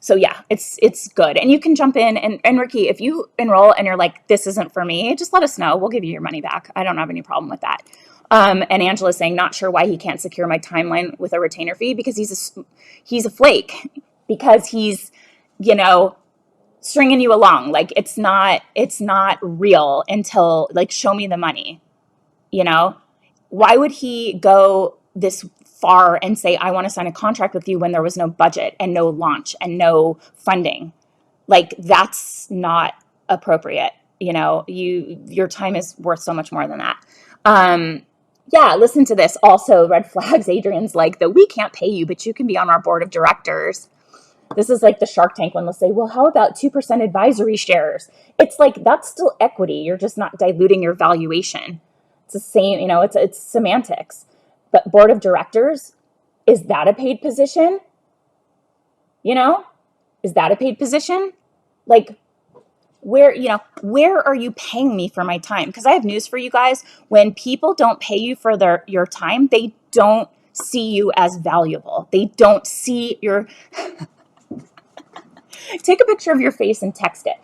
So yeah, it's good. And you can jump in and Ricky, if you enroll and you're like, this isn't for me, just let us know. We'll give you your money back. I don't have any problem with that. And Angela's saying, not sure why he can't secure my timeline with a retainer fee because he's a flake, because he's, stringing you along. Like it's not real until like, show me the money. Why would he go this far and say, I want to sign a contract with you when there was no budget and no launch and no funding? Like, that's not appropriate. Your time is worth so much more than that. Yeah, listen to this. Also, red flags. Adrian's like, we can't pay you, but you can be on our board of directors. This is like the Shark Tank when they'll say, well, how about 2% advisory shares? It's like, that's still equity. You're just not diluting your valuation. It's the same, it's semantics. But board of directors, is that a paid position? Is that a paid position? Like, where are you paying me for my time? Because I have news for you guys. When people don't pay you for your time, they don't see you as valuable. They don't see your... Take a picture of your face and text it.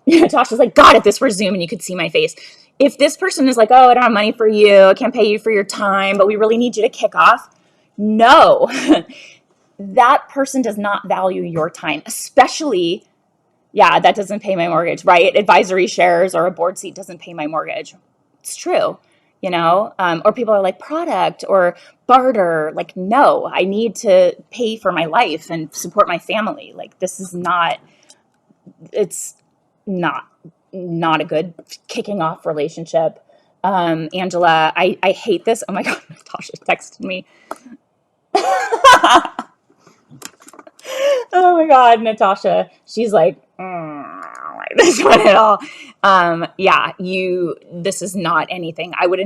Tasha's like, God, if this were Zoom and you could see my face. If this person is like, oh, I don't have money for you, I can't pay you for your time, but we really need you to kick off. No, that person does not value your time, especially, yeah, that doesn't pay my mortgage, right? Advisory shares or a board seat doesn't pay my mortgage. It's true, or people are like product or barter. Like, no, I need to pay for my life and support my family. Like, this is not, it's not a good kicking off relationship. Angela, I hate this. Oh my God, Natasha texted me. Oh my God, Natasha. She's like, this one at all. Yeah, this is not anything. I would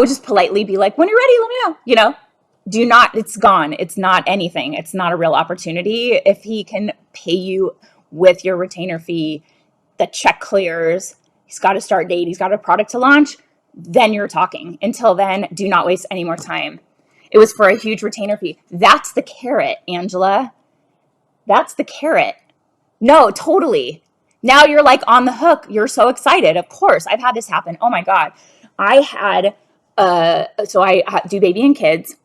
just politely be like, when you're ready, let me know, do not, it's gone. It's not anything. It's not a real opportunity. If he can pay you with your retainer fee, the check clears, he's got a start date, he's got a product to launch, then you're talking. Until then, do not waste any more time. It was for a huge retainer fee. That's the carrot, Angela. That's the carrot. No, totally. Now you're like on the hook. You're so excited. Of course, I've had this happen. Oh my God. I had, so I do baby and kids.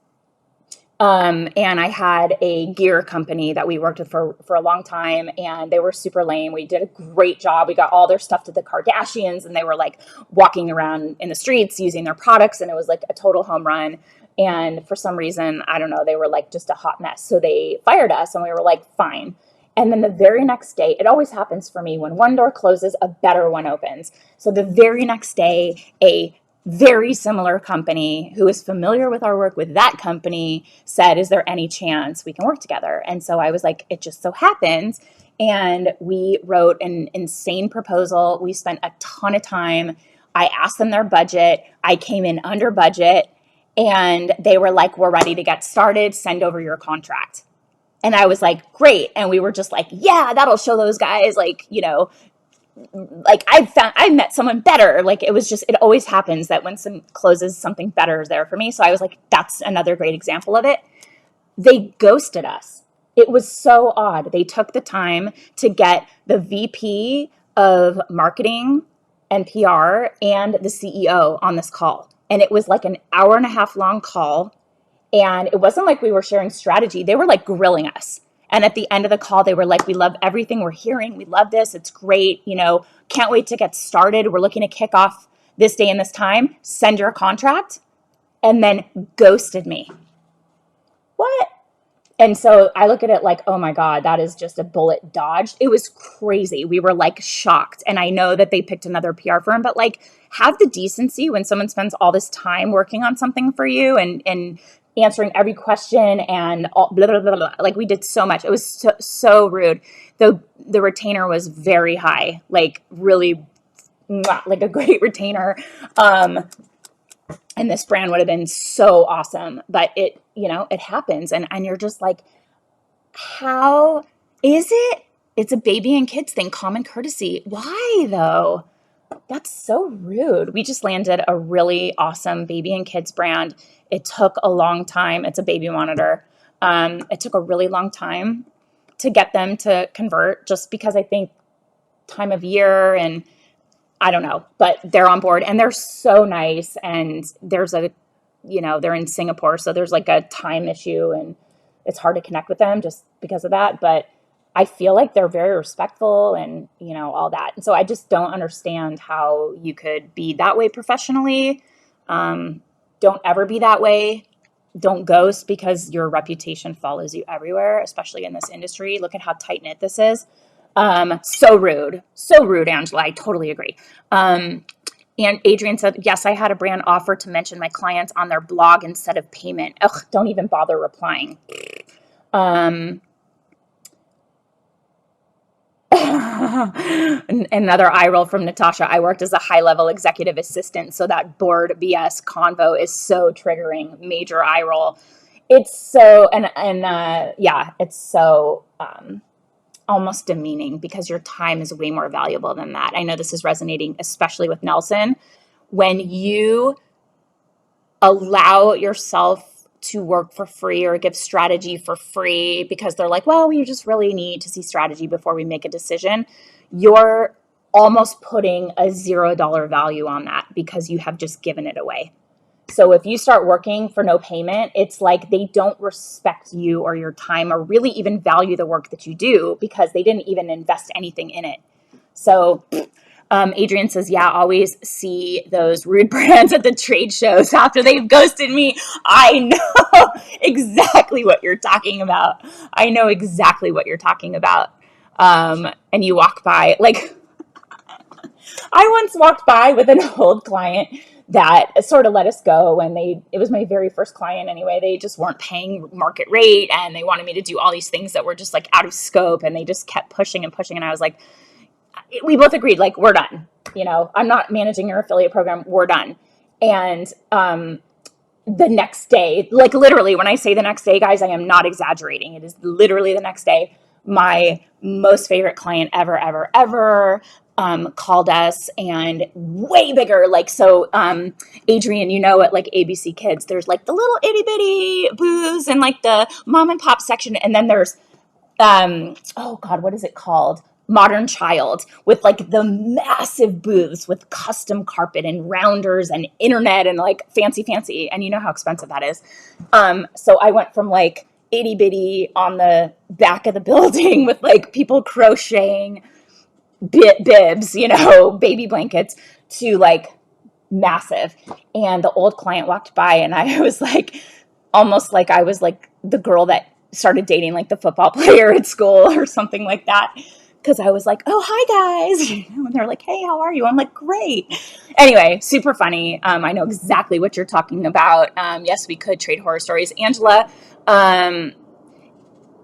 And I had a gear company that we worked with for a long time, and they were super lame. We did a great job. We got all their stuff to the Kardashians, and they were like walking around in the streets using their products, and it was like a total home run. And for some reason, I don't know, they were like just a hot mess. So they fired us, and we were like, fine. And then the very next day, it always happens for me, when one door closes, a better one opens. So the very next day, a very similar company who is familiar with our work with that company said, is there any chance we can work together? And so I was like, it just so happens. And we wrote an insane proposal. We spent a ton of time. I asked them their budget. I came in under budget, and they were like, we're ready to get started. Send over your contract. And I was like, great. And we were just like, yeah, that'll show those guys, like, like I met someone better. Like, it was just, it always happens that when some closes, something better is there for me. So I was like, that's another great example of it. They ghosted us. It was so odd. They took the time to get the VP of marketing and PR and the CEO on this call. And it was like an hour and a half long call. And it wasn't like we were sharing strategy. They were like grilling us. And at the end of the call, they were like, we love everything we're hearing. We love this. It's great. Can't wait to get started. We're looking to kick off this day and this time. Send your contract. And then ghosted me. What? And so I look at it like, oh my God, that is just a bullet dodged. It was crazy. We were like shocked. And I know that they picked another PR firm, but like, have the decency when someone spends all this time working on something for you and answering every question and all, blah, blah, blah, blah. Like, we did so much. It was so rude. The retainer was very high, like really like a great retainer. And this brand would have been so awesome, but it happens. And you're just like, how is it? It's a baby and kids thing, common courtesy. Why though? That's so rude. We just landed a really awesome baby and kids brand. It took a long time. It's a baby monitor. It took a really long time to get them to convert, just because I think time of year and I don't know, but they're on board and they're so nice. And there's they're in Singapore, so there's like a time issue and it's hard to connect with them just because of that. But I feel like they're very respectful and, all that. And so I just don't understand how you could be that way professionally. Don't ever be that way. Don't ghost, because your reputation follows you everywhere, especially in this industry. Look at how tight knit this is. So rude, Angela. I totally agree. And Adrian said, yes, I had a brand offer to mention my clients on their blog instead of payment. Ugh, don't even bother replying. Another eye roll from Natasha. I worked as a high-level executive assistant, so that board BS convo is so triggering. Major eye roll. It's so, it's so almost demeaning, because your time is way more valuable than that. I know this is resonating, especially with Nelson. When you allow yourself to work for free or give strategy for free because they're like, well, we just really need to see strategy before we make a decision, you're almost putting a $0 value on that because you have just given it away. So if you start working for no payment, it's like they don't respect you or your time or really even value the work that you do because they didn't even invest anything in it. So Adrian says, yeah, always see those rude brands at the trade shows after they've ghosted me. I know exactly what you're talking about. And you walk by, like, I once walked by with an old client that sort of let us go when it was my very first client anyway. They just weren't paying market rate and they wanted me to do all these things that were just like out of scope, and they just kept pushing and pushing. And I was like, we both agreed, like, we're done. I'm not managing your affiliate program. We're done. And the next day, like literally when I say the next day, guys, I am not exaggerating. It is literally the next day. My most favorite client ever called us, and way bigger. Like, so Adrian, at like ABC Kids, there's like the little itty bitty booths and like the mom and pop section. And then there's, oh God, what is it called? Modern Child with like the massive booths with custom carpet and rounders and internet and like fancy. And you know how expensive that is. So I went from like itty bitty on the back of the building with like people crocheting bibs, baby blankets, to like massive. And the old client walked by and I was like, almost like I was like the girl that started dating like the football player at school or something like that. Cause I was like, oh, hi guys. And they're like, hey, how are you? I'm like, great. Anyway, super funny. I know exactly what you're talking about. Yes, we could trade horror stories. Angela,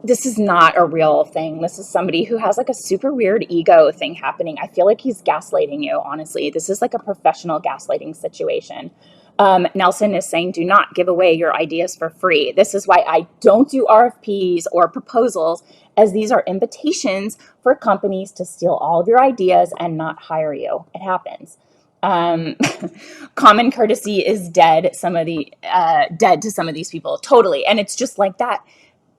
this is not a real thing. This is somebody who has like a super weird ego thing happening. I feel like he's gaslighting you, honestly. This is like a professional gaslighting situation. Nelson is saying, do not give away your ideas for free. This is why I don't do RFPs or proposals, as these are invitations for companies to steal all of your ideas and not hire you. It happens. Common courtesy is dead. Dead to some of these people. Totally. And it's just like that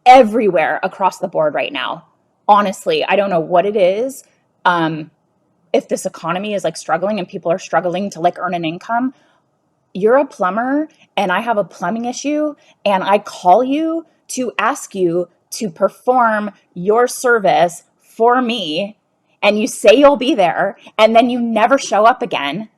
everywhere across the board right now. Honestly, I don't know what it is. If this economy is like struggling and people are struggling to like earn an income, you're a plumber and I have a plumbing issue and I call you to ask you to perform your service for me, and you say you'll be there and then you never show up again.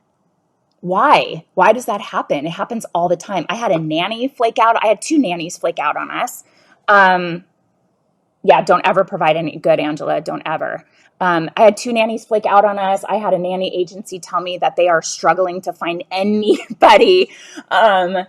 Why? Why does that happen? It happens all the time. I had a nanny flake out. I had 2 nannies flake out on us. Yeah, don't ever provide any good, Angela. Don't ever. I had 2 nannies flake out on us. I had a nanny agency tell me that they are struggling to find anybody that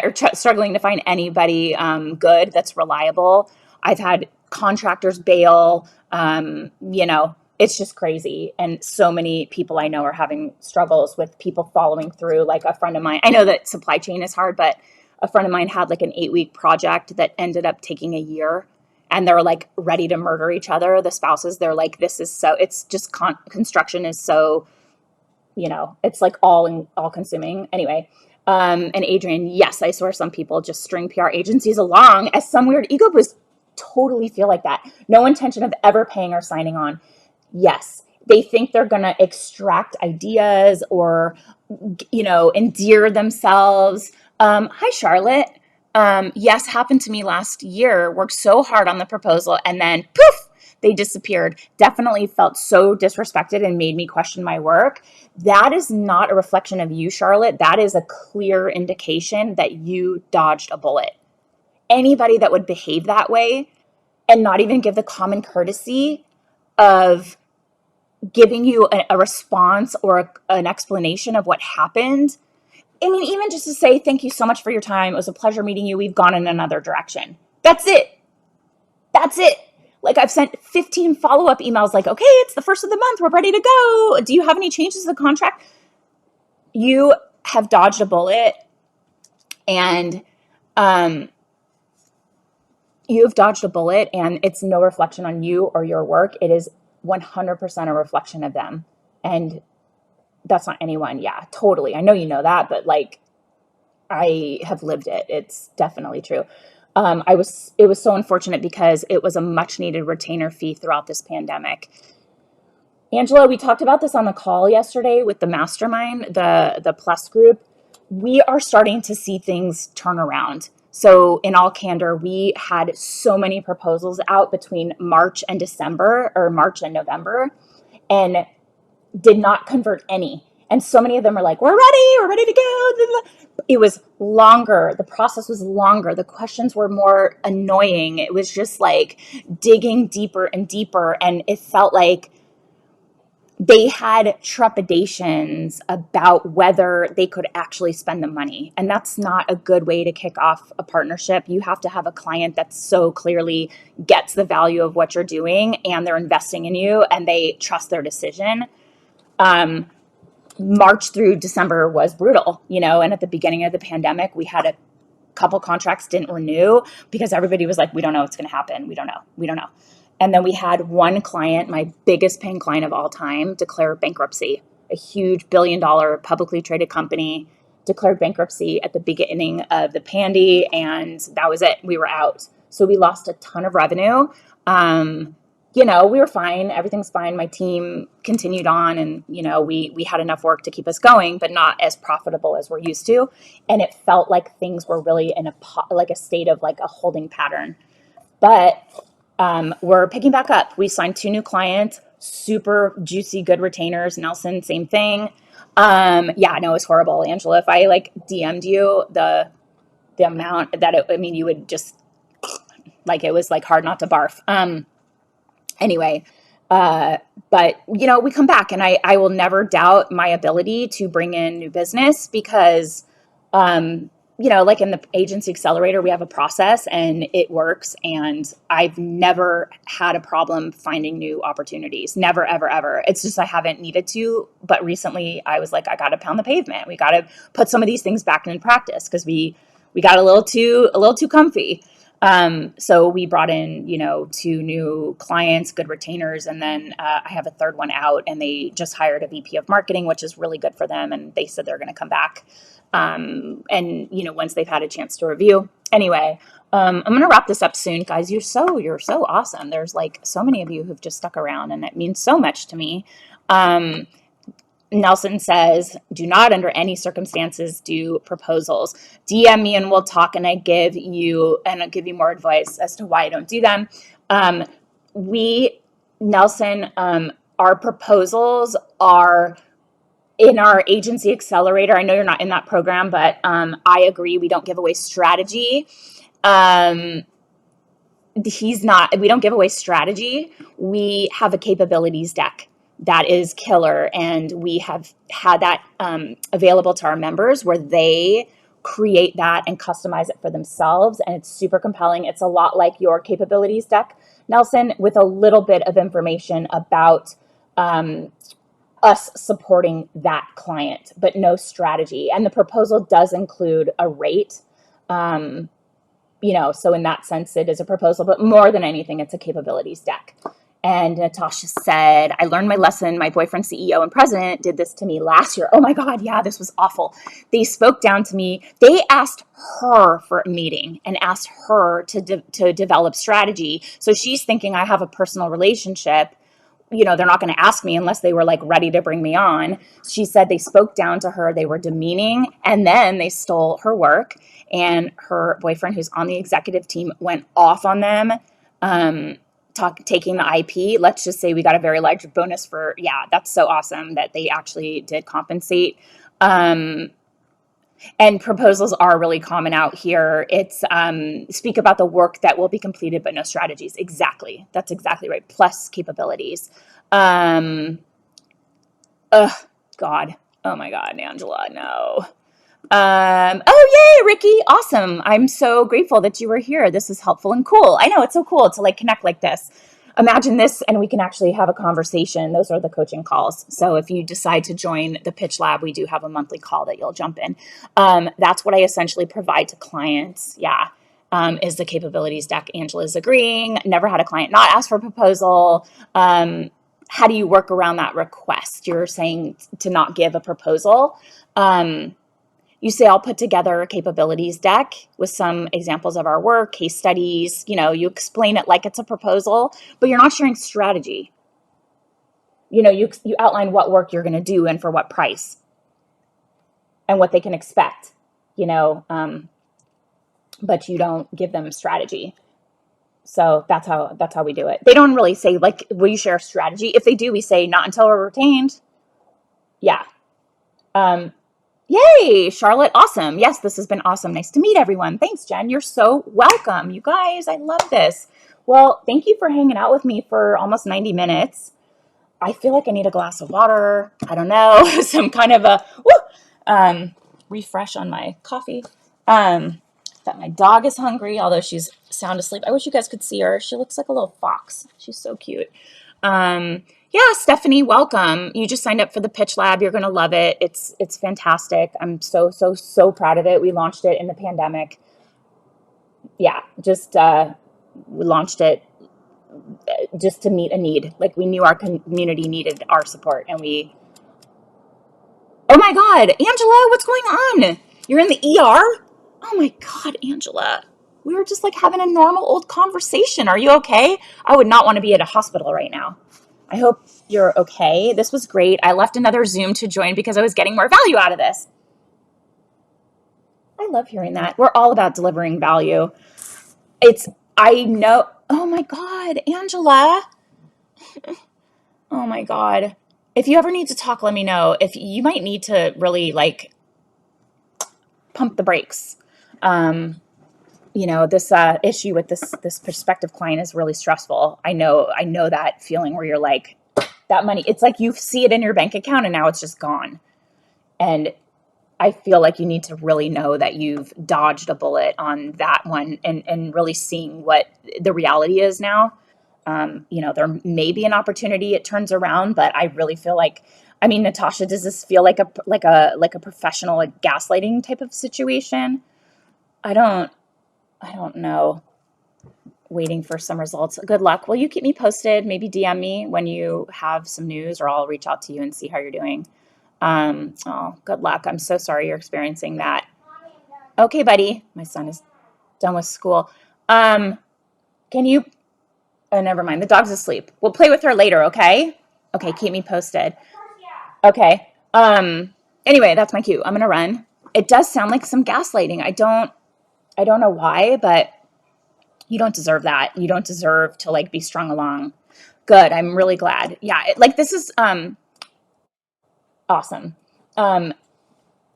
are struggling to find anybody good that's reliable. I've had contractors bail. It's just crazy. And so many people I know are having struggles with people following through. Like a friend of mine, I know that supply chain is hard, but a friend of mine had like an 8-week project that ended up taking a year. And they're like ready to murder each other. The spouses, they're like, this is so, it's just construction is so, it's like all consuming. Anyway, and Adrian, yes, I swear some people just string PR agencies along as some weird ego boost. Totally feel like that. No intention of ever paying or signing on. Yes, they think they're going to extract ideas or, endear themselves. Hi, Charlotte. Yes, happened to me last year. Worked so hard on the proposal and then poof, they disappeared. Definitely felt so disrespected and made me question my work. That is not a reflection of you, Charlotte. That is a clear indication that you dodged a bullet. Anybody that would behave that way and not even give the common courtesy of giving you a response or an explanation of what happened. I mean, even just to say, thank you so much for your time. It was a pleasure meeting you. We've gone in another direction. That's it. That's it. Like I've sent 15 follow-up emails like, okay, it's the first of the month. We're ready to go. Do you have any changes to the contract? You have dodged a bullet, and it's no reflection on you or your work. It is 100% a reflection of them. And that's not anyone. Yeah, totally. I know you know that, but like I have lived it. It's definitely true. It was so unfortunate because it was a much needed retainer fee throughout this pandemic. Angela, we talked about this on the call yesterday with the mastermind, the plus group. We are starting to see things turn around. So in all candor, we had so many proposals out between March and November, and did not convert any. And so many of them are like, we're ready to go. It was longer. The process was longer. The questions were more annoying. It was just like digging deeper and deeper. And it felt like they had trepidations about whether they could actually spend the money. And that's not a good way to kick off a partnership. You have to have a client that so clearly gets the value of what you're doing and they're investing in you and they trust their decision. March through December was brutal, and at the beginning of the pandemic, we had a couple contracts didn't renew because everybody was like, we don't know what's going to happen. We don't know. And then we had one client, my biggest paying client of all time, declare bankruptcy. A huge $1 billion publicly traded company declared bankruptcy at the beginning of the pandy, and that was it. We were out. So we lost a ton of revenue. we were fine. Everything's fine. My team continued on, and we had enough work to keep us going, but not as profitable as we're used to. And it felt like things were really in a state of like a holding pattern. But we're picking back up. We signed 2 new clients, super juicy, good retainers. Nelson, same thing. Yeah, no, it's horrible, Angela. If I like DM'd you the amount that you would just like, it was like hard not to barf. Anyway, but we come back, and I will never doubt my ability to bring in new business because, like in the agency accelerator, we have a process and it works. And I've never had a problem finding new opportunities. Never, ever, ever. It's just, I haven't needed to, but recently I was like, I got to pound the pavement. We got to put some of these things back in practice because we got a little too comfy. So we brought in, 2 new clients, good retainers. And then I have a third one out, and they just hired a VP of marketing, which is really good for them. And they said they're going to come back. Once they've had a chance to review. Anyway, I'm going to wrap this up soon, guys. You're so awesome. There's like so many of you who've just stuck around, and it means so much to me. Nelson says, do not under any circumstances do proposals. DM me and we'll talk, and I'll give you more advice as to why I don't do them. Nelson, our proposals are in our agency accelerator. I know you're not in that program, but I agree. We don't give away strategy. We don't give away strategy. We have a capabilities deck that is killer. And we have had that available to our members where they create that and customize it for themselves. And it's super compelling. It's a lot like your capabilities deck, Nelson, with a little bit of information about us supporting that client, but no strategy. And the proposal does include a rate. So in that sense, it is a proposal, but more than anything, it's a capabilities deck. And Natasha said, I learned my lesson. My boyfriend's CEO and president did this to me last year. Oh my God. Yeah, this was awful. They spoke down to me. They asked her for a meeting and asked her to develop strategy. So she's thinking I have a personal relationship. They're not going to ask me unless they were like ready to bring me on. She said they spoke down to her. They were demeaning. And then they stole her work. And her boyfriend, who's on the executive team, went off on them. Taking the IP, let's just say we got a very large bonus for, that's so awesome that they actually did compensate. And proposals are really common out here. It's speak about the work that will be completed, but no strategies. Exactly. That's exactly right. Plus capabilities. God. Oh my God, Angela, no. Oh, yay, Ricky. Awesome. I'm so grateful that you were here. This is helpful and cool. I know, it's so cool to like connect like this. Imagine this, and we can actually have a conversation. Those are the coaching calls. So if you decide to join the Pitch Lab, we do have a monthly call that you'll jump in. That's what I essentially provide to clients. Yeah. Is the capabilities deck. Angela's agreeing. Never had a client not ask for a proposal. How do you work around that request? You're saying to not give a proposal. You say, I'll put together a capabilities deck with some examples of our work, case studies. You explain it like it's a proposal, but you're not sharing strategy. You outline what work you're going to do and for what price and what they can expect, but you don't give them strategy. So that's how we do it. They don't really say like, will you share a strategy? If they do, we say not until we're retained. Yeah. Yay, Charlotte. Awesome. Yes, this has been awesome. Nice to meet everyone. Thanks, Jen. You're so welcome. You guys, I love this. Well, thank you for hanging out with me for almost 90 minutes. I feel like I need a glass of water. I don't know, some kind of a refresh on my coffee. That my dog is hungry, although she's sound asleep. I wish you guys could see her. She looks like a little fox. She's so cute. Yeah, Stephanie, welcome. You just signed up for the Pitch Lab. You're going to love it. It's fantastic. I'm so proud of it. We launched it in the pandemic. Yeah, just we launched it just to meet a need. Like we knew our community needed our support, and we. Oh my God, Angela, what's going on? You're in the ER? Oh my God, Angela. We were just like having a normal old conversation. Are you okay? I would not want to be at a hospital right now. I hope you're okay. This was great. I left another Zoom to join because I was getting more value out of this. I love hearing that. We're all about delivering value. I know. Oh my God, Angela. Oh my God. If you ever need to talk, let me know. If you might need to really like pump the brakes. This issue with this prospective client is really stressful. I know that feeling where you're like, that money, it's like you see it in your bank account and now it's just gone. And I feel like you need to really know that you've dodged a bullet on that one and really seeing what the reality is now. There may be an opportunity it turns around, but I really feel like, I mean, Natasha, does this feel like a professional like gaslighting type of situation? I don't know. Waiting for some results. Good luck. Will you keep me posted? Maybe DM me when you have some news, or I'll reach out to you and see how you're doing. Good luck. I'm so sorry you're experiencing that. Okay, buddy. My son is done with school. Can you, oh, never mind. The dog's asleep. We'll play with her later, okay? Okay, keep me posted. Okay. Anyway, that's my cue. I'm gonna run. It does sound like some gaslighting. I don't know why, but you don't deserve that. You don't deserve to like be strung along. Good. I'm really glad. Yeah. This is awesome. Um,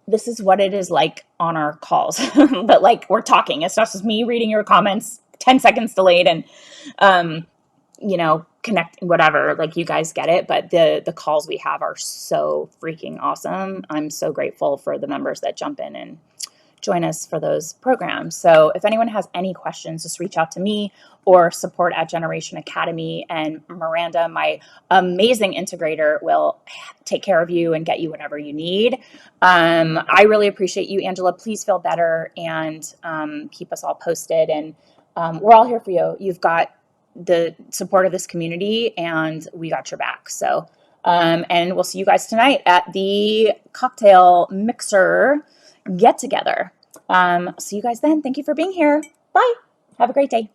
this is what it is like on our calls, but like we're talking. It's not just me reading your comments 10 seconds delayed and, connect whatever, like you guys get it. But the calls we have are so freaking awesome. I'm so grateful for the members that jump in and join us for those programs. So if anyone has any questions, just reach out to me or support at Generation Academy, and Miranda, my amazing integrator, will take care of you and get you whatever you need. I really appreciate you, Angela. Please feel better and keep us all posted. And we're all here for you. You've got the support of this community and we got your back. So, and we'll see you guys tonight at the cocktail mixer get together. See you guys then. Thank you for being here. Bye. Have a great day.